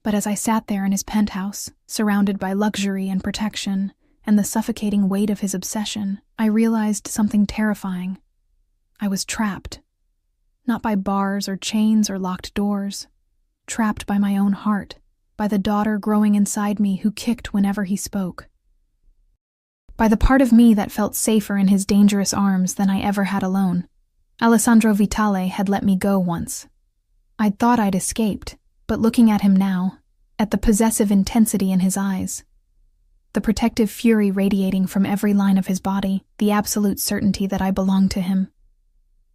But as I sat there in his penthouse, surrounded by luxury and protection, and the suffocating weight of his obsession, I realized something terrifying. I was trapped. Not by bars or chains or locked doors. Trapped by my own heart, by the daughter growing inside me who kicked whenever he spoke. By the part of me that felt safer in his dangerous arms than I ever had alone. Alessandro Vitale had let me go once. I'd thought I'd escaped, but looking at him now, at the possessive intensity in his eyes, the protective fury radiating from every line of his body, the absolute certainty that I belonged to him,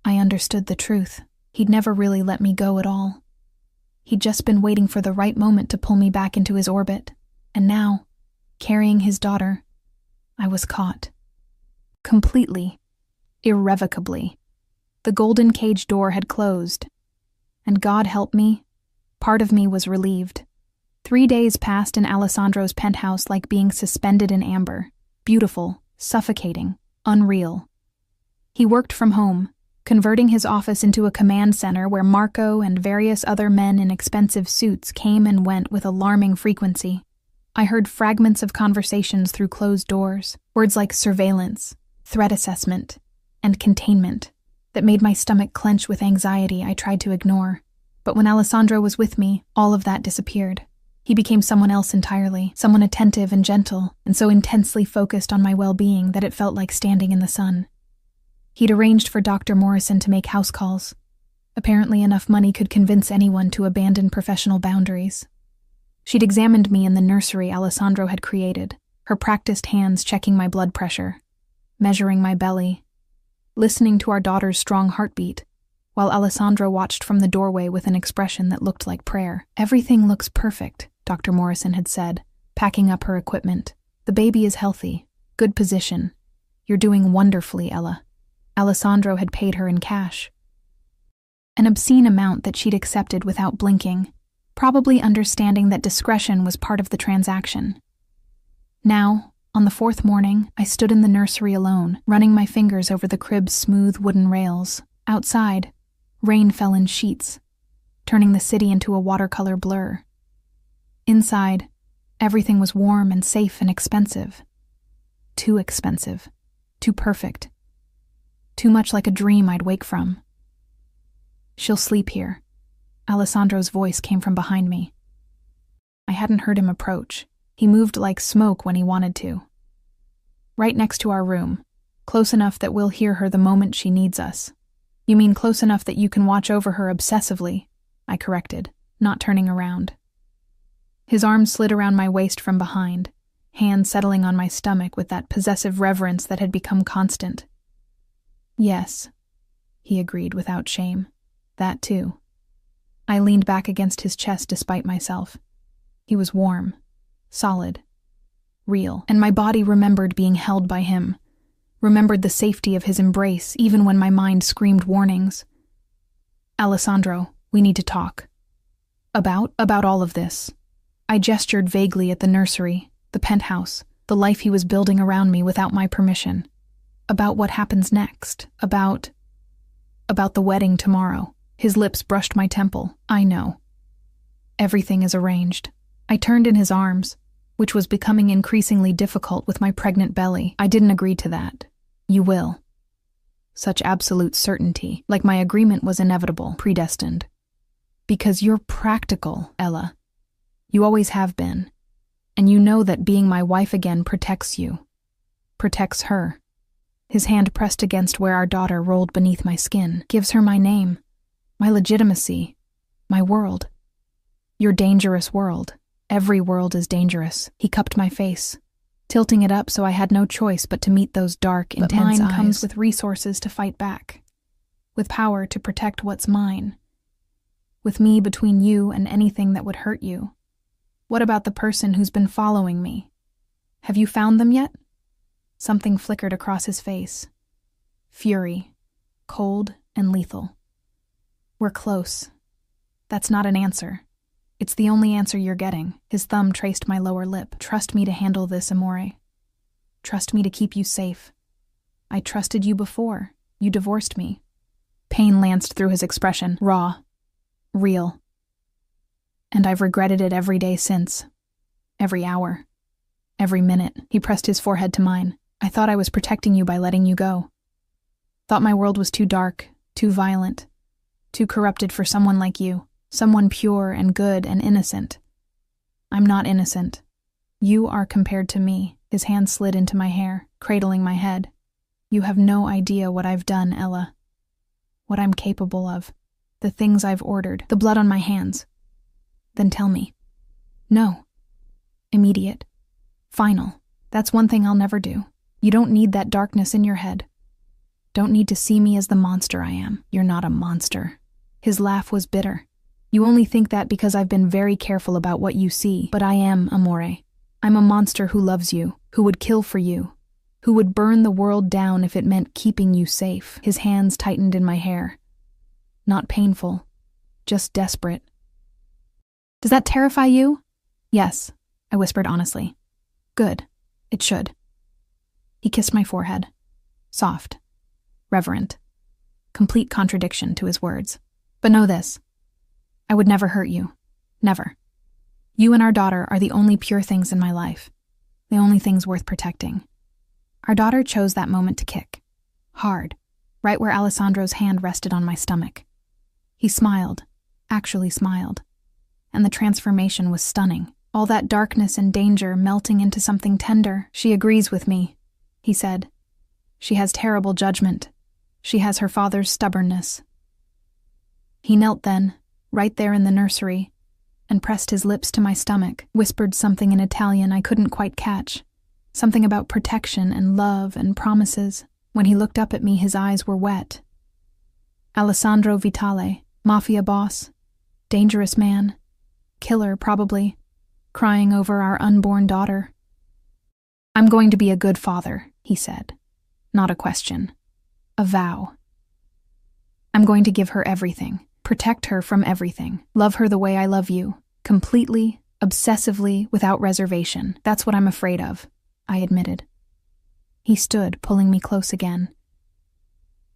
I understood the truth. He'd never really let me go at all. He'd just been waiting for the right moment to pull me back into his orbit, and now, carrying his daughter, I was caught. Completely, irrevocably. The golden cage door had closed, and God help me, part of me was relieved. 3 days passed in Alessandro's penthouse like being suspended in amber, beautiful, suffocating, unreal. He worked from home, converting his office into a command center where Marco and various other men in expensive suits came and went with alarming frequency. I heard fragments of conversations through closed doors, words like surveillance, threat assessment, and containment, that made my stomach clench with anxiety I tried to ignore. But when Alessandro was with me, all of that disappeared. He became someone else entirely, someone attentive and gentle, and so intensely focused on my well-being that it felt like standing in the sun. He'd arranged for Dr. Morrison to make house calls. Apparently enough money could convince anyone to abandon professional boundaries. She'd examined me in the nursery Alessandro had created, her practiced hands checking my blood pressure. measuring my belly, listening to our daughter's strong heartbeat, while Alessandro watched from the doorway with an expression that looked like prayer. "Everything looks perfect," Dr. Morrison had said, packing up her equipment. "The baby is healthy. Good position. You're doing wonderfully, Ella." Alessandro had paid her in cash. An obscene amount that she'd accepted without blinking, probably understanding that discretion was part of the transaction. Now, on the fourth morning, I stood in the nursery alone, running my fingers over the crib's smooth wooden rails. Outside, rain fell in sheets, turning the city into a watercolor blur. Inside, everything was warm and safe and expensive. Too expensive. Too perfect. Too much like a dream I'd wake from. "She'll sleep here." Alessandro's voice came from behind me. I hadn't heard him approach. He moved like smoke when he wanted to. "Right next to our room, close enough that we'll hear her the moment she needs us." "You mean close enough that you can watch over her obsessively," I corrected, not turning around. His arm slid around my waist from behind, hand settling on my stomach with that possessive reverence that had become constant. "Yes," he agreed without shame. "That too." I leaned back against his chest despite myself. He was warm, solid, real, and my body remembered being held by him, remembered the safety of his embrace even when my mind screamed warnings. "Alessandro, we need to talk." About all of this." I gestured vaguely at the nursery, the penthouse, the life he was building around me without my permission. "About what happens next. About the wedding tomorrow." His lips brushed my temple. "I know. Everything is arranged." I turned in his arms, which was becoming increasingly difficult with my pregnant belly. "I didn't agree to that." "You will." Such absolute certainty, like my agreement was inevitable, predestined. "Because you're practical, Ella. You always have been. And you know that being my wife again protects you. Protects her." His hand pressed against where our daughter rolled beneath my skin. "Gives her my name, my legitimacy, my world. Your dangerous world. Every world is dangerous." He cupped my face, tilting it up so I had no choice but to meet those dark, intense eyes. "But mine comes with resources to fight back, with power to protect what's mine, with me between you and anything that would hurt you. What about the person who's been following me? Have you found them yet?" Something flickered across his face. Fury, cold and lethal. "We're close. That's not an answer. It's the only answer you're getting." His thumb traced my lower lip. "Trust me to handle this, amore. Trust me to keep you safe. I trusted you before. You divorced me." Pain lanced through his expression, raw, real. "And I've regretted it every day since. Every hour. Every minute." He pressed his forehead to mine. "I thought I was protecting you by letting you go. Thought my world was too dark, too violent, too corrupted for someone like you. Someone pure and good and innocent. I'm not innocent. You are compared to me." His hand slid into my hair, cradling my head. "You have no idea what I've done, Ella. What I'm capable of. The things I've ordered. The blood on my hands." "Then tell me." "No. Immediate. Final. That's one thing I'll never do. You don't need that darkness in your head. Don't need to see me as the monster I am. You're not a monster." His laugh was bitter. "You only think that because I've been very careful about what you see, but I am, amore. I'm a monster who loves you, who would kill for you, who would burn the world down if it meant keeping you safe." His hands tightened in my hair. Not painful, just desperate. "Does that terrify you?" "Yes," I whispered honestly. "Good. It should." He kissed my forehead. Soft. Reverent. Complete contradiction to his words. "But know this. I would never hurt you. Never. You and our daughter are the only pure things in my life. The only things worth protecting." Our daughter chose that moment to kick. Hard. Right where Alessandro's hand rested on my stomach. He smiled. Actually smiled. And the transformation was stunning. All that darkness and danger melting into something tender. "She agrees with me," he said. "She has terrible judgment. She has her father's stubbornness." He knelt then, right there in the nursery, and pressed his lips to my stomach, whispered something in Italian I couldn't quite catch. Something about protection and love and promises. When he looked up at me, his eyes were wet. Alessandro Vitale, Mafia boss, dangerous man, killer probably, crying over our unborn daughter. "I'm going to be a good father," he said. Not a question. A vow. "I'm going to give her everything, protect her from everything, love her the way I love you, completely, obsessively, without reservation. That's what I'm afraid of," I admitted. He stood, pulling me close again.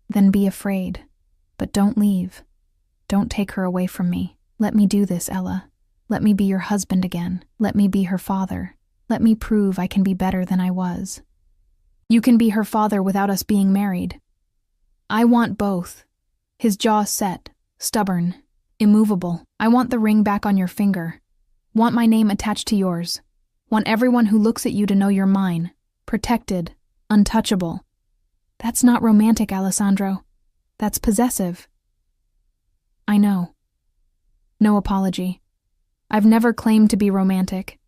"Then be afraid, but don't leave. Don't take her away from me. Let me do this, Ella. Let me be your husband again. Let me be her father. Let me prove I can be better than I was. You can be her father without us being married. I want both." His jaw set, stubborn, immovable. "I want the ring back on your finger. Want my name attached to yours. Want everyone who looks at you to know you're mine. Protected. Untouchable." "That's not romantic, Alessandro. That's possessive." "I know. No apology. I've never claimed to be romantic.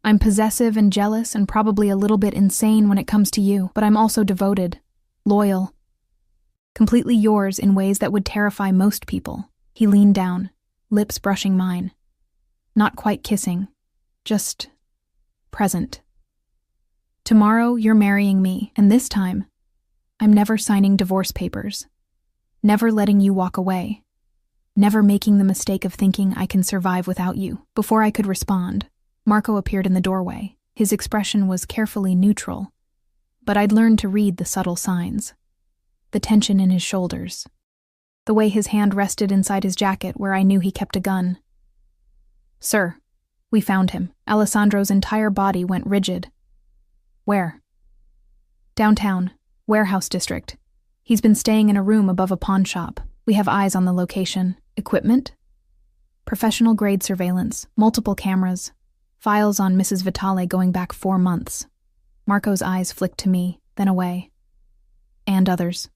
I'm possessive and jealous and probably a little bit insane when it comes to you, but I'm also devoted, loyal, completely yours in ways that would terrify most people." He leaned down, lips brushing mine. Not quite kissing, just present. "Tomorrow you're marrying me, and this time, I'm never signing divorce papers. Never letting you walk away. Never making the mistake of thinking I can survive without you." Before I could respond, Marco appeared in the doorway. His expression was carefully neutral, but I'd learned to read the subtle signs. The tension in his shoulders. The way his hand rested inside his jacket where I knew he kept a gun. "Sir, we found him." Alessandro's entire body went rigid. "Where?" "Downtown, warehouse district. He's been staying in a room above a pawn shop. We have eyes on the location. Equipment? Professional-grade surveillance, multiple cameras, files on Mrs. Vitale going back 4 months." Marco's eyes flicked to me, then away. "And others."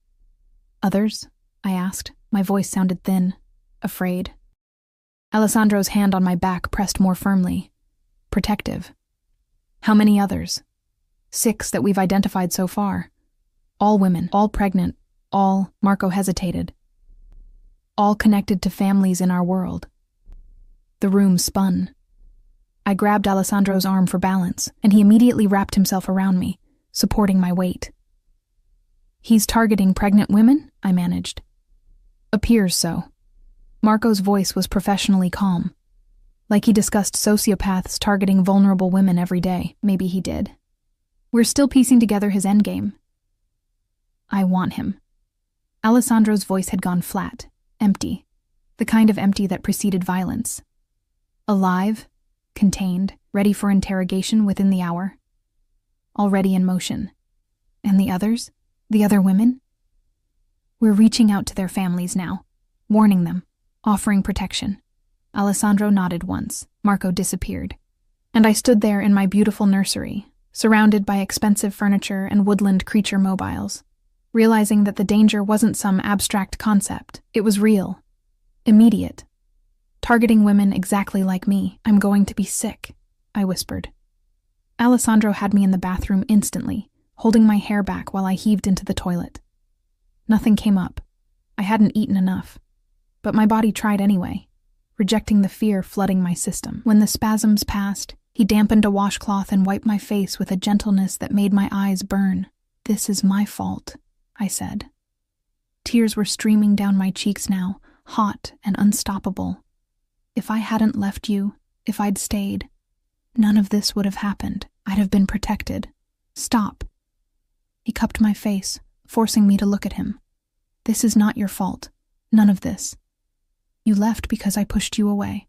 "Others?" I asked. My voice sounded thin, afraid. Alessandro's hand on my back pressed more firmly. Protective. "How many others?" "6 that we've identified so far. All women, all pregnant, all," Marco hesitated, "all connected to families in our world." The room spun. I grabbed Alessandro's arm for balance, and he immediately wrapped himself around me, supporting my weight. "He's targeting pregnant women?" I managed. "Appears so." Marco's voice was professionally calm. Like he discussed sociopaths targeting vulnerable women every day. Maybe he did. "We're still piecing together his endgame." "I want him." Alessandro's voice had gone flat, empty, the kind of empty that preceded violence. Alive, contained, ready for interrogation within the hour. Already in motion. And the others? The other women? "We're reaching out to their families now, warning them, offering protection." Alessandro nodded once. Marco disappeared. And I stood there in my beautiful nursery, surrounded by expensive furniture and woodland creature mobiles, realizing that the danger wasn't some abstract concept. It was real. Immediate. Targeting women exactly like me. "I'm going to be sick," I whispered. Alessandro had me in the bathroom instantly, holding my hair back while I heaved into the toilet. Nothing came up. I hadn't eaten enough. But my body tried anyway, rejecting the fear flooding my system. When the spasms passed, he dampened a washcloth and wiped my face with a gentleness that made my eyes burn. "This is my fault," I said. Tears were streaming down my cheeks now, hot and unstoppable. If I hadn't left you, if I'd stayed, none of this would have happened. I'd have been protected. "Stop." He cupped my face, forcing me to look at him. "This is not your fault. None of this. You left because I pushed you away.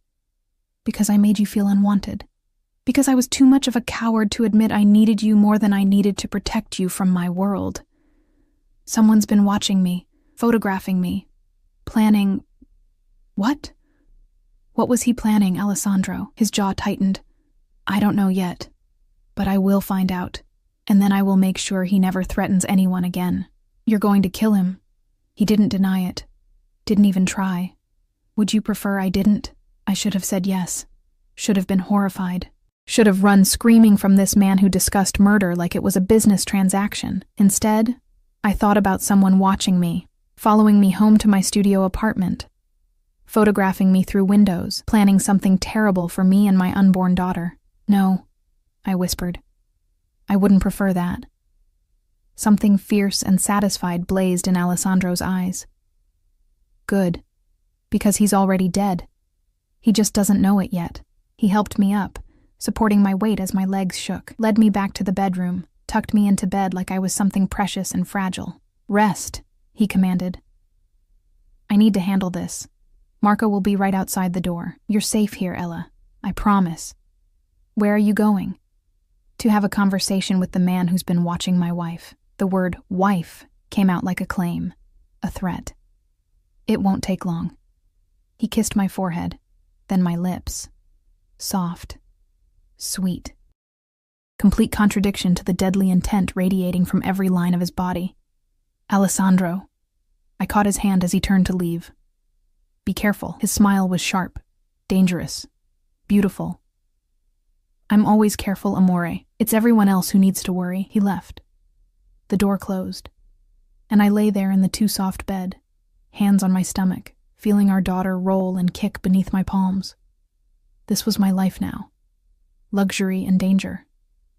Because I made you feel unwanted. Because I was too much of a coward to admit I needed you more than I needed to protect you from my world. Someone's been watching me, photographing me, planning..." "What?" "What was he planning, Alessandro?" His jaw tightened. "I don't know yet, but I will find out, and then I will make sure he never threatens anyone again." "You're going to kill him." He didn't deny it. Didn't even try. "Would you prefer I didn't?" I should have said yes. Should have been horrified. Should have run screaming from this man who discussed murder like it was a business transaction. Instead, I thought about someone watching me, following me home to my studio apartment, photographing me through windows, planning something terrible for me and my unborn daughter. No, I whispered. I wouldn't prefer that. Something fierce and satisfied blazed in Alessandro's eyes. Good, because he's already dead. He just doesn't know it yet. He helped me up, supporting my weight as my legs shook, led me back to the bedroom, tucked me into bed like I was something precious and fragile. Rest, he commanded. I need to handle this. Marco will be right outside the door. You're safe here, Ella. I promise. Where are you going? To have a conversation with the man who's been watching my wife. The word wife came out like a claim, a threat. It won't take long. He kissed my forehead, then my lips. Soft. Sweet. Complete contradiction to the deadly intent radiating from every line of his body. Alessandro. I caught his hand as he turned to leave. Be careful. His smile was sharp, dangerous, beautiful. I'm always careful, amore. It's everyone else who needs to worry. He left. The door closed, and I lay there in the too soft bed, hands on my stomach, feeling our daughter roll and kick beneath my palms. This was my life now. Luxury and danger,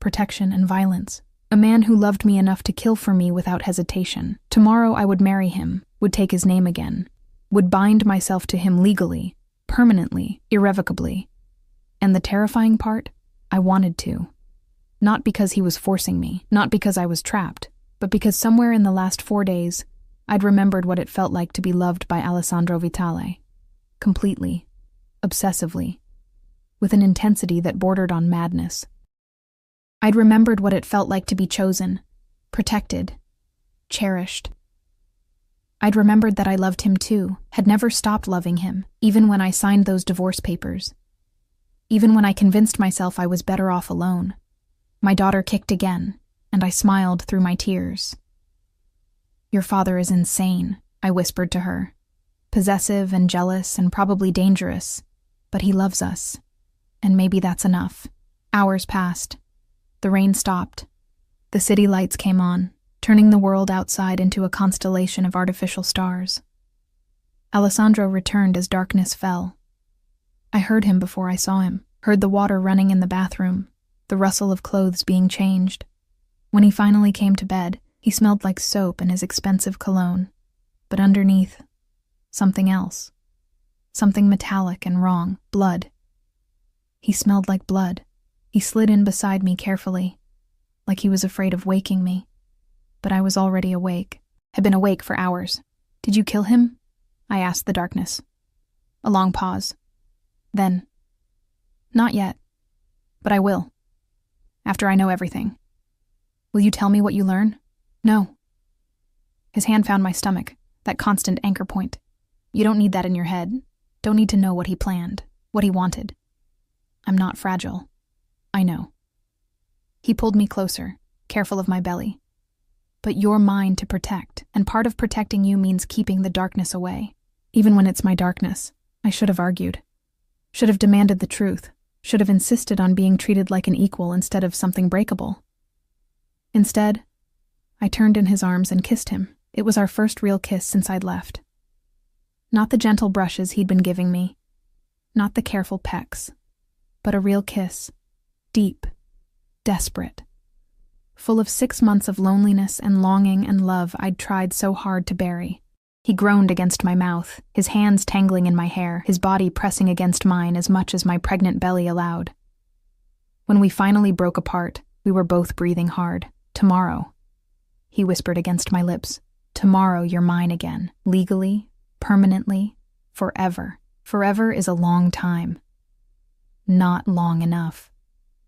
protection and violence. A man who loved me enough to kill for me without hesitation. Tomorrow I would marry him, would take his name again, would bind myself to him legally, permanently, irrevocably. And the terrifying part? I wanted to. Not because he was forcing me, not because I was trapped, but because somewhere in the last 4 days, I'd remembered what it felt like to be loved by Alessandro Vitale. Completely, obsessively, with an intensity that bordered on madness. I'd remembered what it felt like to be chosen, protected, cherished. I'd remembered that I loved him too, had never stopped loving him, even when I signed those divorce papers. Even when I convinced myself I was better off alone. My daughter kicked again, and I smiled through my tears. Your father is insane, I whispered to her. Possessive and jealous and probably dangerous, but he loves us. And maybe that's enough. Hours passed. The rain stopped. The city lights came on, turning the world outside into a constellation of artificial stars. Alessandro returned as darkness fell. I heard him before I saw him, heard the water running in the bathroom, the rustle of clothes being changed. When he finally came to bed, he smelled like soap and his expensive cologne, but underneath, something else. Something metallic and wrong, blood. He smelled like blood. He slid in beside me carefully, like he was afraid of waking me. But I was already awake, had been awake for hours. Did you kill him? I asked the darkness. A long pause. Then, not yet, but I will. After I know everything. Will you tell me what you learn? No. His hand found my stomach, that constant anchor point. You don't need that in your head. Don't need to know what he planned, what he wanted. I'm not fragile. I know. He pulled me closer, careful of my belly. But you're mine to protect, and part of protecting you means keeping the darkness away. Even when it's my darkness, I should have argued. Should have demanded the truth. Should have insisted on being treated like an equal instead of something breakable. Instead, I turned in his arms and kissed him. It was our first real kiss since I'd left. Not the gentle brushes he'd been giving me, not the careful pecks, but a real kiss, deep, desperate, full of 6 months of loneliness and longing and love I'd tried so hard to bury. He groaned against my mouth, his hands tangling in my hair, his body pressing against mine as much as my pregnant belly allowed. When we finally broke apart, we were both breathing hard. Tomorrow, he whispered against my lips. Tomorrow you're mine again, legally, permanently, forever. Forever is a long time. Not long enough.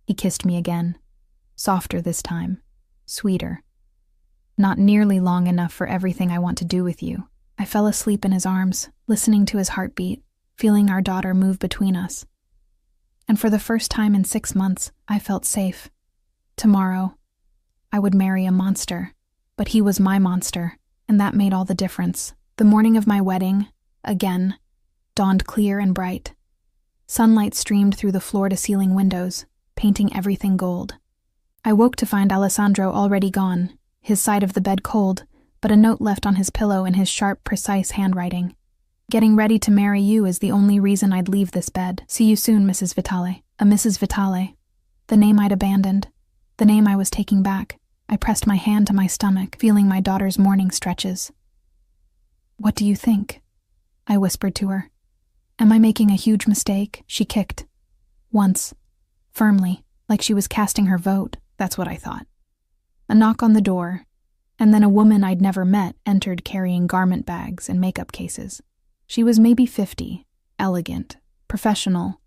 He kissed me again, softer this time, sweeter. Not nearly long enough for everything I want to do with you. I fell asleep in his arms, listening to his heartbeat, feeling our daughter move between us. And for the first time in 6 months, I felt safe. Tomorrow, I would marry a monster, but he was my monster, and that made all the difference. The morning of my wedding, again, dawned clear and bright. Sunlight streamed through the floor-to-ceiling windows, painting everything gold. I woke to find Alessandro already gone, his side of the bed cold, but a note left on his pillow in his sharp, precise handwriting. Getting ready to marry you is the only reason I'd leave this bed. See you soon, Mrs. Vitale. A Mrs. Vitale. The name I'd abandoned. The name I was taking back. I pressed my hand to my stomach, feeling my daughter's morning stretches. What do you think? I whispered to her. Am I making a huge mistake? She kicked. Once. Firmly, like she was casting her vote. That's what I thought. A knock on the door, and then a woman I'd never met entered carrying garment bags and makeup cases. She was maybe 50, elegant, professional,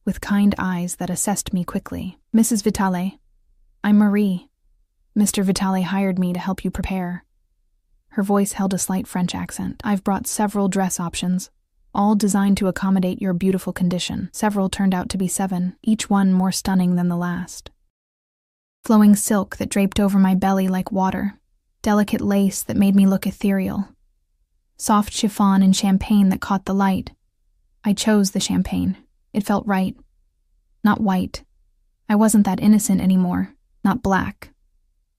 with kind eyes that assessed me quickly. Mrs. Vitale, I'm Marie. Mr. Vitale hired me to help you prepare. Her voice held a slight French accent. I've brought several dress options, all designed to accommodate your beautiful condition. Several turned out to be 7, each one more stunning than the last. Flowing silk that draped over my belly like water, delicate lace that made me look ethereal, soft chiffon and champagne that caught the light. I chose the champagne. It felt right. Not white. I wasn't that innocent anymore. Not black.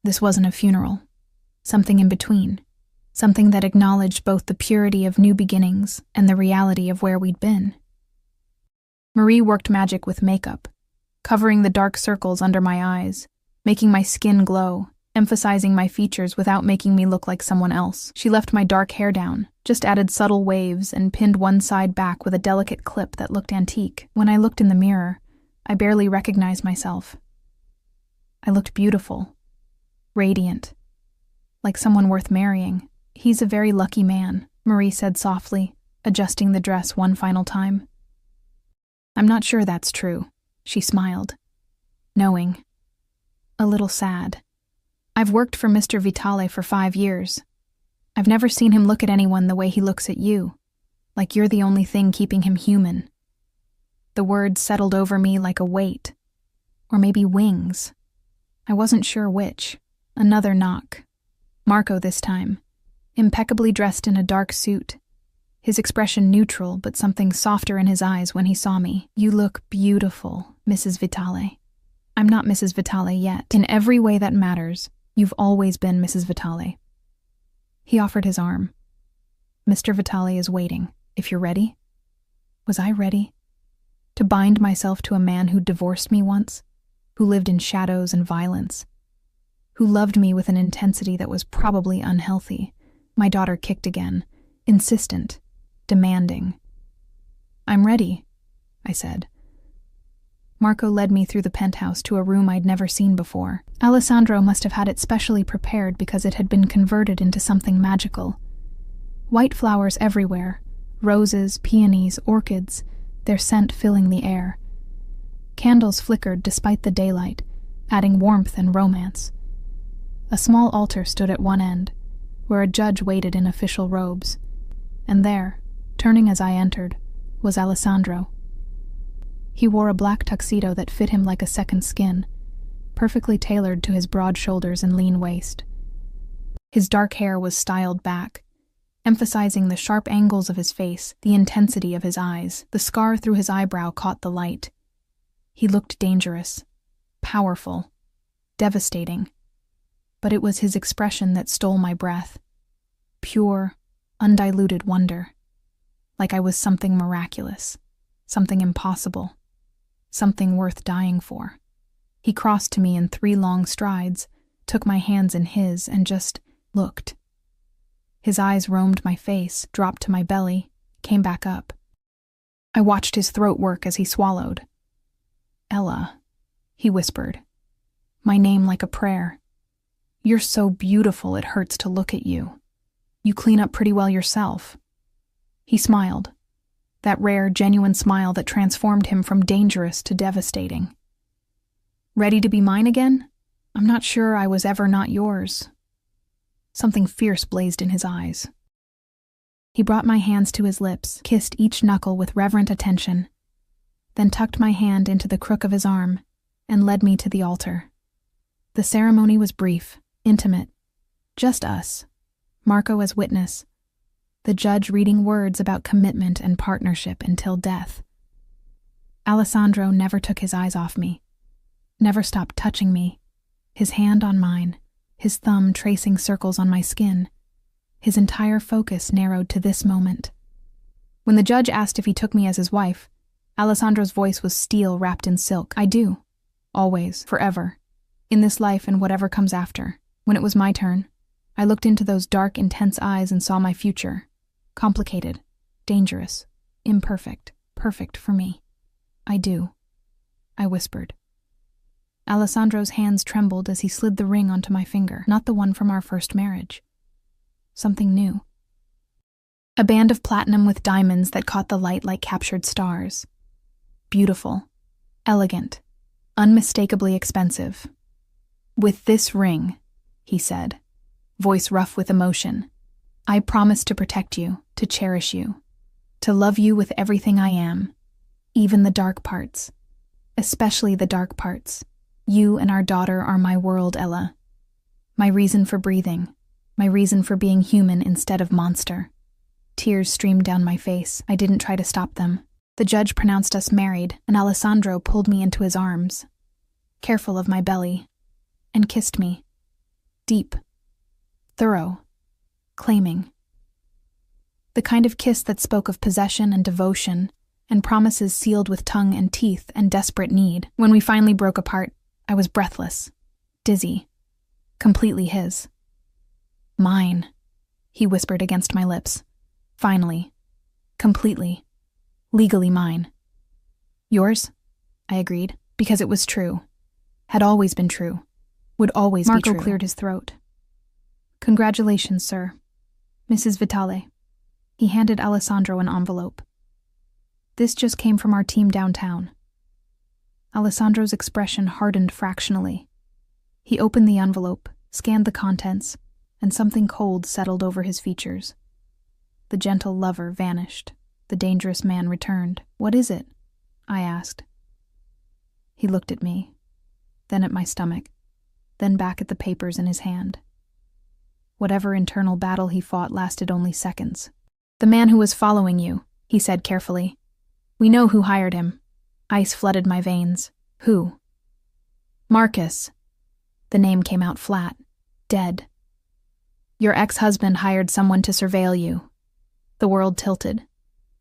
This wasn't a funeral. Something in between. Something that acknowledged both the purity of new beginnings and the reality of where we'd been. Marie worked magic with makeup, covering the dark circles under my eyes, making my skin glow, emphasizing my features without making me look like someone else. She left my dark hair down, just added subtle waves and pinned one side back with a delicate clip that looked antique. When I looked in the mirror, I barely recognized myself. I looked beautiful, radiant, like someone worth marrying. He's a very lucky man, Marie said softly, adjusting the dress one final time. I'm not sure that's true, she smiled, knowing. A little sad. I've worked for Mr. Vitale for 5 years. I've never seen him look at anyone the way he looks at you, like you're the only thing keeping him human. The words settled over me like a weight, or maybe wings. I wasn't sure which. Another knock. Marco this time, impeccably dressed in a dark suit, his expression neutral but something softer in his eyes when he saw me. You look beautiful, Mrs. Vitale. I'm not Mrs. Vitale yet. In every way that matters, you've always been Mrs. Vitale. He offered his arm. Mr. Vitale is waiting, if you're ready. Was I ready? To bind myself to a man who divorced me once, who lived in shadows and violence, who loved me with an intensity that was probably unhealthy. My daughter kicked again, insistent, demanding. I'm ready, I said. Marco led me through the penthouse to a room I'd never seen before. Alessandro must have had it specially prepared because it had been converted into something magical. White flowers everywhere, roses, peonies, orchids, their scent filling the air. Candles flickered despite the daylight, adding warmth and romance. A small altar stood at one end, where a judge waited in official robes, and there, turning as I entered, was Alessandro. He wore a black tuxedo that fit him like a second skin, perfectly tailored to his broad shoulders and lean waist. His dark hair was styled back, emphasizing the sharp angles of his face, the intensity of his eyes. The scar through his eyebrow caught the light. He looked dangerous, powerful, devastating. But it was his expression that stole my breath. Pure, undiluted wonder. Like I was something miraculous, something impossible, something worth dying for. He crossed to me in 3 long strides, took my hands in his, and just looked. His eyes roamed my face, dropped to my belly, came back up. I watched his throat work as he swallowed. Ella, he whispered, my name like a prayer. You're so beautiful it hurts to look at you. You clean up pretty well yourself. He smiled, that rare, genuine smile that transformed him from dangerous to devastating. Ready to be mine again? I'm not sure I was ever not yours. Something fierce blazed in his eyes. He brought my hands to his lips, kissed each knuckle with reverent attention, then tucked my hand into the crook of his arm and led me to the altar. The ceremony was brief, intimate, just us, Marco as witness, the judge reading words about commitment and partnership until death. Alessandro never took his eyes off me. never stopped touching me, his hand on mine, his thumb tracing circles on my skin. His entire focus narrowed to this moment. When the judge asked if he took me as his wife, Alessandro's voice was steel wrapped in silk. I do. Always. Forever. In this life and whatever comes after. When it was my turn, I looked into those dark, intense eyes and saw my future. Complicated. Dangerous. Imperfect. Perfect for me. I do. I whispered. Alessandro's hands trembled as he slid the ring onto my finger, not the one from our first marriage. Something new. A band of platinum with diamonds that caught the light like captured stars. Beautiful. Elegant. Unmistakably expensive. With this ring, he said, voice rough with emotion, I promise to protect you, to cherish you, to love you with everything I am, even the dark parts. Especially the dark parts. You and our daughter are my world, Ella. My reason for breathing. My reason for being human instead of monster. Tears streamed down my face. I didn't try to stop them. The judge pronounced us married, and Alessandro pulled me into his arms, careful of my belly, and kissed me. Deep. Thorough. Claiming. The kind of kiss that spoke of possession and devotion, and promises sealed with tongue and teeth and desperate need. When we finally broke apart, I was breathless, dizzy, completely his. Mine, he whispered against my lips. Finally. Completely. Legally mine. Yours? I agreed, because it was true. Had always been true. Would always be true. Marco cleared his throat. Congratulations, sir. Mrs. Vitale. He handed Alessandro an envelope. This just came from our team downtown. Alessandro's expression hardened fractionally. He opened the envelope, scanned the contents, and something cold settled over his features. The gentle lover vanished. The dangerous man returned. What is it? I asked. He looked at me, then at my stomach, then back at the papers in his hand. Whatever internal battle he fought lasted only seconds. The man who was following you, he said carefully. We know who hired him. Ice flooded my veins. Who? Marcus. The name came out flat. Dead. Your ex-husband hired someone to surveil you. The world tilted.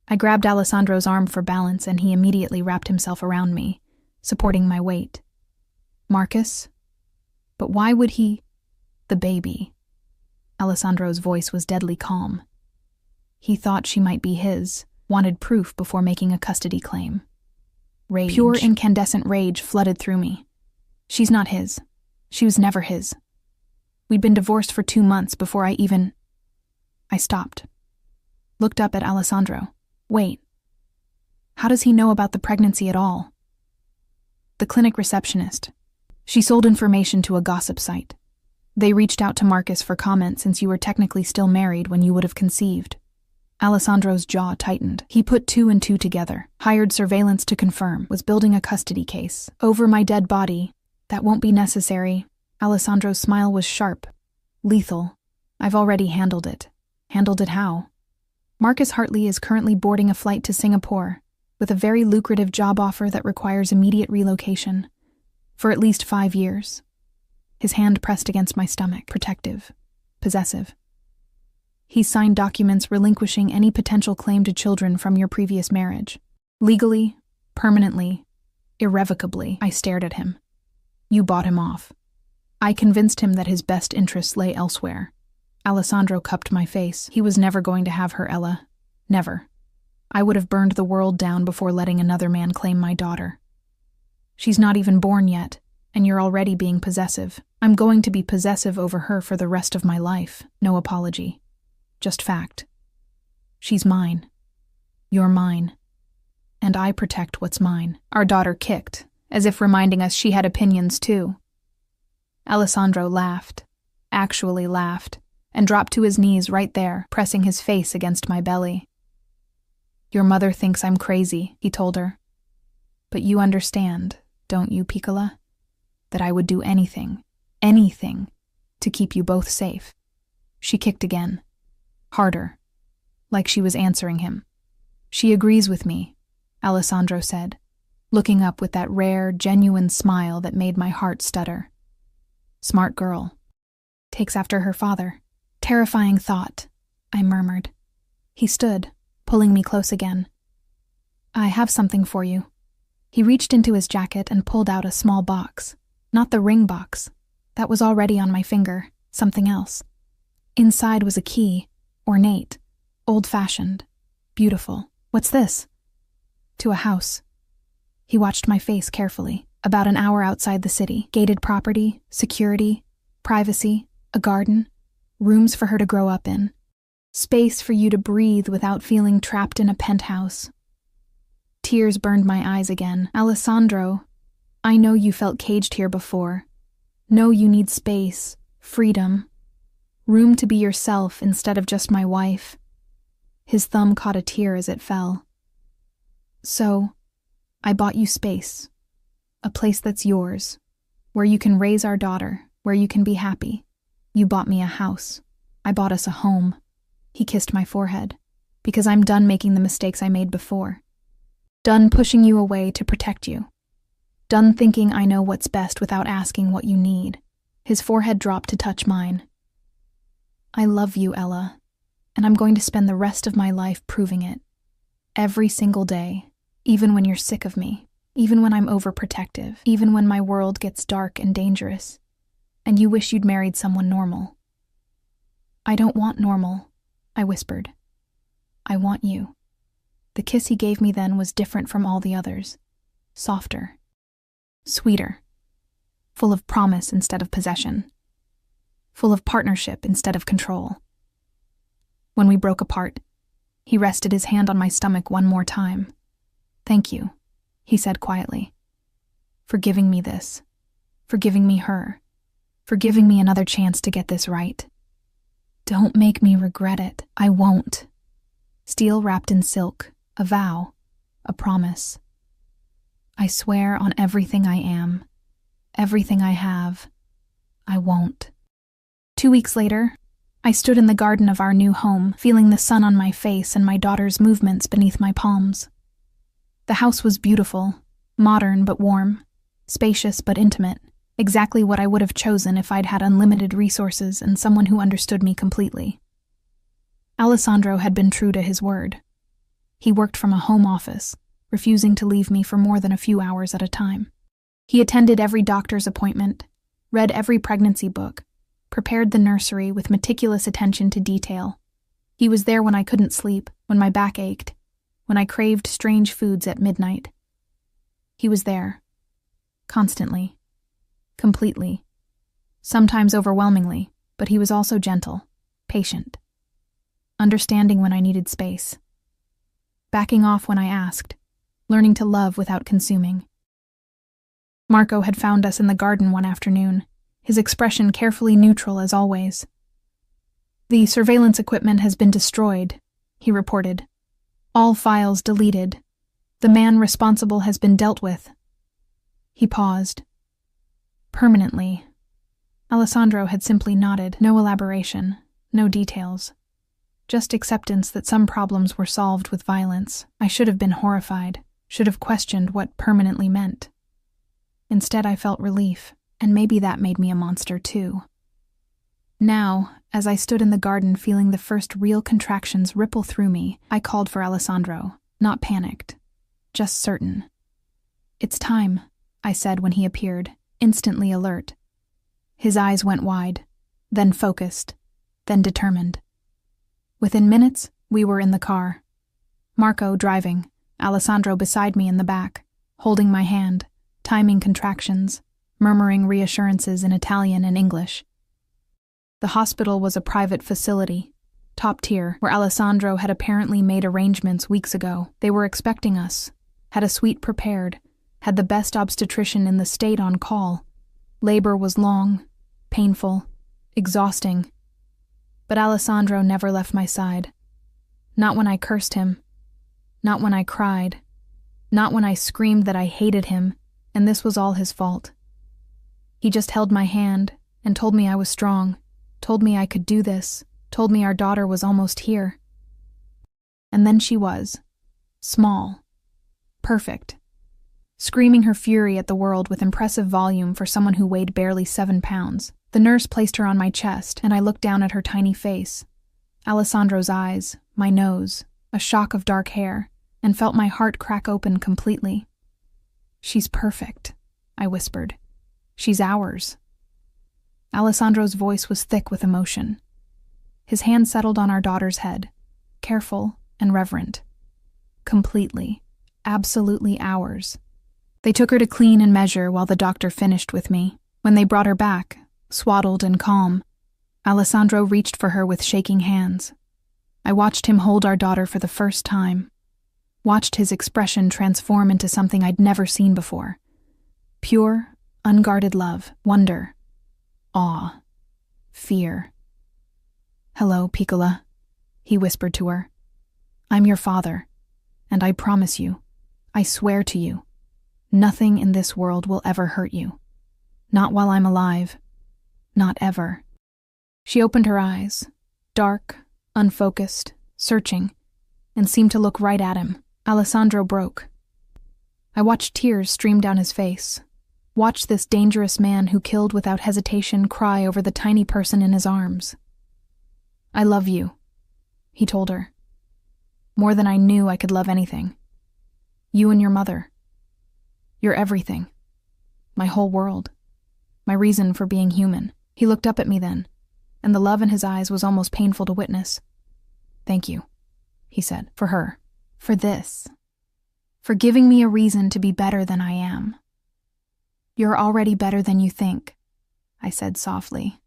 I grabbed Alessandro's arm for balance and he immediately wrapped himself around me, supporting my weight. Marcus? But why would he? The baby. Alessandro's voice was deadly calm. He thought she might be his, wanted proof before making a custody claim. Rage. Pure incandescent rage flooded through me. She's not his. She was never his. We'd been divorced for 2 months before I stopped. Looked up at Alessandro. Wait. How does he know about the pregnancy at all? The clinic receptionist. She sold information to a gossip site. They reached out to Marcus for comment since you were technically still married when you would have conceived. Alessandro's jaw tightened. He put 2 and 2 together, hired surveillance to confirm, was building a custody case. Over my dead body. That won't be necessary. Alessandro's smile was sharp. Lethal. I've already handled it. Handled it how? Marcus Hartley is currently boarding a flight to Singapore, with a very lucrative job offer that requires immediate relocation. For at least 5 years. His hand pressed against my stomach, protective, possessive. He signed documents relinquishing any potential claim to children from your previous marriage. Legally, permanently, irrevocably. I stared at him. You bought him off. I convinced him that his best interests lay elsewhere. Alessandro cupped my face. He was never going to have her, Ella. Never. I would have burned the world down before letting another man claim my daughter. She's not even born yet, and you're already being possessive. I'm going to be possessive over her for the rest of my life. No apology. Just fact. She's mine. You're mine. And I protect what's mine. Our daughter kicked, as if reminding us she had opinions too. Alessandro laughed, actually laughed, and dropped to his knees right there, pressing his face against my belly. Your mother thinks I'm crazy, he told her. But you understand, don't you, Piccola? That I would do anything, to keep you both safe. She kicked again. Harder, like she was answering him. She agrees with me, Alessandro said, looking up with that rare, genuine smile that made my heart stutter. Smart girl. Takes after her father. Terrifying thought, I murmured. He stood, pulling me close again. I have something for you. He reached into his jacket and pulled out a small box. Not the ring box. That was already on my finger. Something else. Inside was a key, ornate, old-fashioned, beautiful. What's this? To a house. He watched my face carefully. About an hour outside the city. Gated property, security, privacy, a garden, rooms for her to grow up in. Space for you to breathe without feeling trapped in a penthouse. Tears burned my eyes again. Alessandro, I know you felt caged here before. Know you need space, freedom, room to be yourself instead of just my wife. His thumb caught a tear as it fell. So, I bought you space. A place that's yours, where you can raise our daughter, where you can be happy. You bought me a house. I bought us a home. He kissed my forehead, because I'm done making the mistakes I made before. Done pushing you away to protect you. Done thinking I know what's best without asking what you need. His forehead dropped to touch mine. I love you, Ella, and I'm going to spend the rest of my life proving it. Every single day, even when you're sick of me. Even when I'm overprotective, even when my world gets dark and dangerous, and you wish you'd married someone normal. I don't want normal, I whispered. I want you. The kiss he gave me then was different from all the others. Softer. Sweeter. Full of promise instead of possession. Full of partnership instead of control. When we broke apart, he rested his hand on my stomach one more time. Thank you. He said quietly, for giving me this, for giving me her, for giving me another chance to get this right. Don't make me regret it. I won't. Steel wrapped in silk, a vow, a promise. I swear on everything I am, everything I have, I won't. 2 weeks later, I stood in the garden of our new home, feeling the sun on my face and my daughter's movements beneath my palms. The house was beautiful, modern but warm, spacious but intimate, exactly what I would have chosen if I'd had unlimited resources and someone who understood me completely. Alessandro had been true to his word. He worked from a home office, refusing to leave me for more than a few hours at a time. He attended every doctor's appointment, read every pregnancy book, prepared the nursery with meticulous attention to detail. He was there when I couldn't sleep, when my back ached, when I craved strange foods at midnight. He was there. Constantly. Completely. Sometimes overwhelmingly, but he was also gentle, patient. Understanding when I needed space. Backing off when I asked. Learning to love without consuming. Marco had found us in the garden one afternoon, his expression carefully neutral as always. The surveillance equipment has been destroyed, he reported. All files deleted. The man responsible has been dealt with. He paused. Permanently. Alessandro had simply nodded, no elaboration, no details. Just acceptance that some problems were solved with violence. I should have been horrified, should have questioned what permanently meant. Instead, I felt relief, and maybe that made me a monster too. Now, as I stood in the garden feeling the first real contractions ripple through me, I called for Alessandro, not panicked, just certain. It's time, I said when he appeared, instantly alert. His eyes went wide, then focused, then determined. Within minutes, we were in the car. Marco driving, Alessandro beside me in the back, holding my hand, timing contractions, murmuring reassurances in Italian and English. The hospital was a private facility, top tier, where Alessandro had apparently made arrangements weeks ago. They were expecting us, had a suite prepared, had the best obstetrician in the state on call. Labor was long, painful, exhausting. But Alessandro never left my side. Not when I cursed him. Not when I cried. Not when I screamed that I hated him, and this was all his fault. He just held my hand and told me I was strong, told me I could do this, told me our daughter was almost here. And then she was. Small. Perfect. screaming her fury at the world with impressive volume for someone who weighed barely 7 pounds. The nurse placed her on my chest, and I looked down at her tiny face, Alessandro's eyes, my nose, a shock of dark hair, and felt my heart crack open completely. "She's perfect," I whispered. "She's ours." Alessandro's voice was thick with emotion. His hand settled on our daughter's head, careful and reverent. Completely, absolutely ours. They took her to clean and measure while the doctor finished with me. When they brought her back, swaddled and calm, Alessandro reached for her with shaking hands. I watched him hold our daughter for the first time, watched his expression transform into something I'd never seen before. Pure, unguarded love, wonder, awe, fear. "Hello, Piccola," he whispered to her. "I'm your father, and I promise you, I swear to you, nothing in this world will ever hurt you. Not while I'm alive. Not ever." She opened her eyes, dark, unfocused, searching, and seemed to look right at him. Alessandro broke. I watched tears stream down his face, watched this dangerous man who killed without hesitation cry over the tiny person in his arms. "I love you," he told her. "More than I knew I could love anything. You and your mother. You're everything. My whole world. My reason for being human." He looked up at me then, and the love in his eyes was almost painful to witness. "Thank you," he said, "for her, for this, for giving me a reason to be better than I am." "You're already better than you think," I said softly.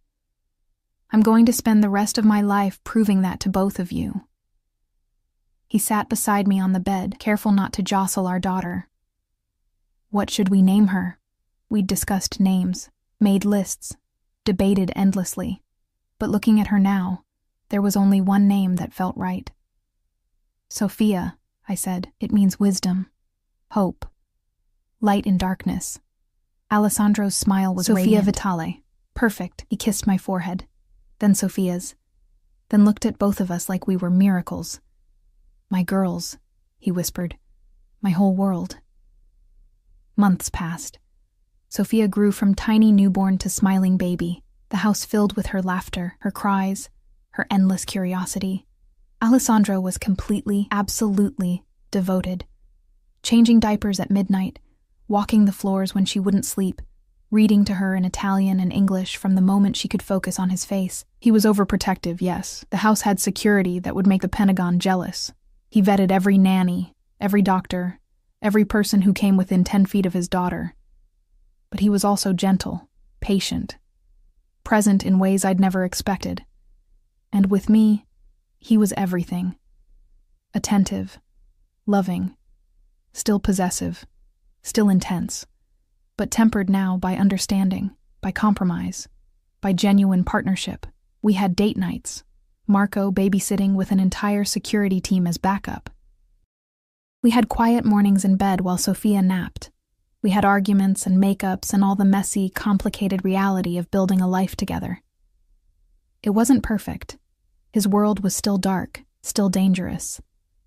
"I'm going to spend the rest of my life proving that to both of you." He sat beside me on the bed, careful not to jostle our daughter. What should we name her? We'd discussed names, made lists, debated endlessly. But looking at her now, there was only one name that felt right. "Sophia," I said. "It means wisdom, hope, light in darkness." Alessandro's smile was Sophia radiant. Vitale. Perfect. He kissed my forehead. Then Sophia's. Then looked at both of us like we were miracles. "My girls," he whispered. "My whole world." Months passed. Sophia grew from tiny newborn to smiling baby, the house filled with her laughter, her cries, her endless curiosity. Alessandro was completely, absolutely devoted. Changing diapers at midnight, walking the floors when she wouldn't sleep, reading to her in Italian and English from the moment she could focus on his face. He was overprotective, yes. The house had security that would make the Pentagon jealous. He vetted every nanny, every doctor, every person who came within 10 feet of his daughter. But he was also gentle, patient, present in ways I'd never expected. And with me, he was everything. Attentive, loving, still possessive, still intense, but tempered now by understanding, by compromise, by genuine partnership. We had date nights, Marco babysitting with an entire security team as backup. We had quiet mornings in bed while Sophia napped. We had arguments and makeups and all the messy, complicated reality of building a life together. It wasn't perfect. His world was still dark, still dangerous.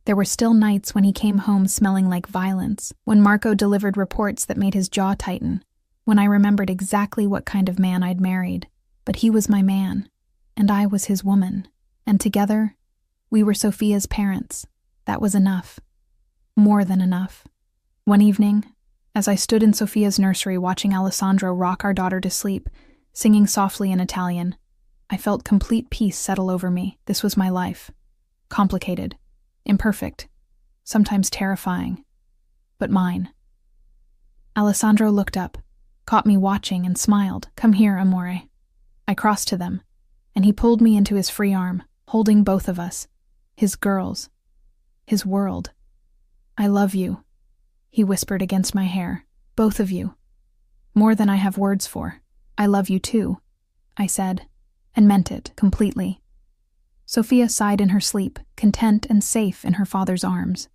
There were still nights when he came home smelling like violence, when Marco delivered reports that made his jaw tighten, when I remembered exactly what kind of man I'd married. But he was my man, and I was his woman. And together, we were Sophia's parents. That was enough. More than enough. One evening, as I stood in Sophia's nursery watching Alessandro rock our daughter to sleep, singing softly in Italian, I felt complete peace settle over me. This was my life. Complicated, imperfect, sometimes terrifying, but mine. Alessandro looked up, caught me watching, and smiled. "Come here, amore." I crossed to them, and he pulled me into his free arm, holding both of us, his girls, his world. "I love you," he whispered against my hair. "Both of you. More than I have words for. I love you too," I said, and meant it completely. Sophia sighed in her sleep, content and safe in her father's arms.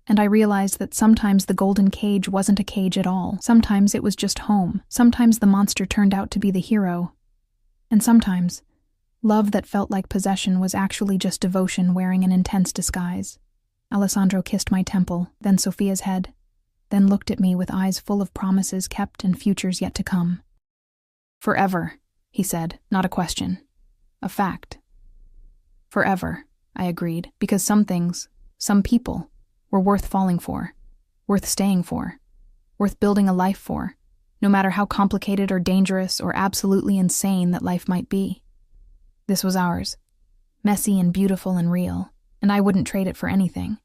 And I realized that sometimes the golden cage wasn't a cage at all. Sometimes it was just home. Sometimes the monster turned out to be the hero. And sometimes, love that felt like possession was actually just devotion wearing an intense disguise. Alessandro kissed my temple, then Sophia's head, then looked at me with eyes full of promises kept and futures yet to come. "Forever," he said, not a question. A fact. "Forever," I agreed, because some things, some people, were worth falling for, worth staying for, worth building a life for, no matter how complicated or dangerous or absolutely insane that life might be. This was ours, messy and beautiful and real, and I wouldn't trade it for anything.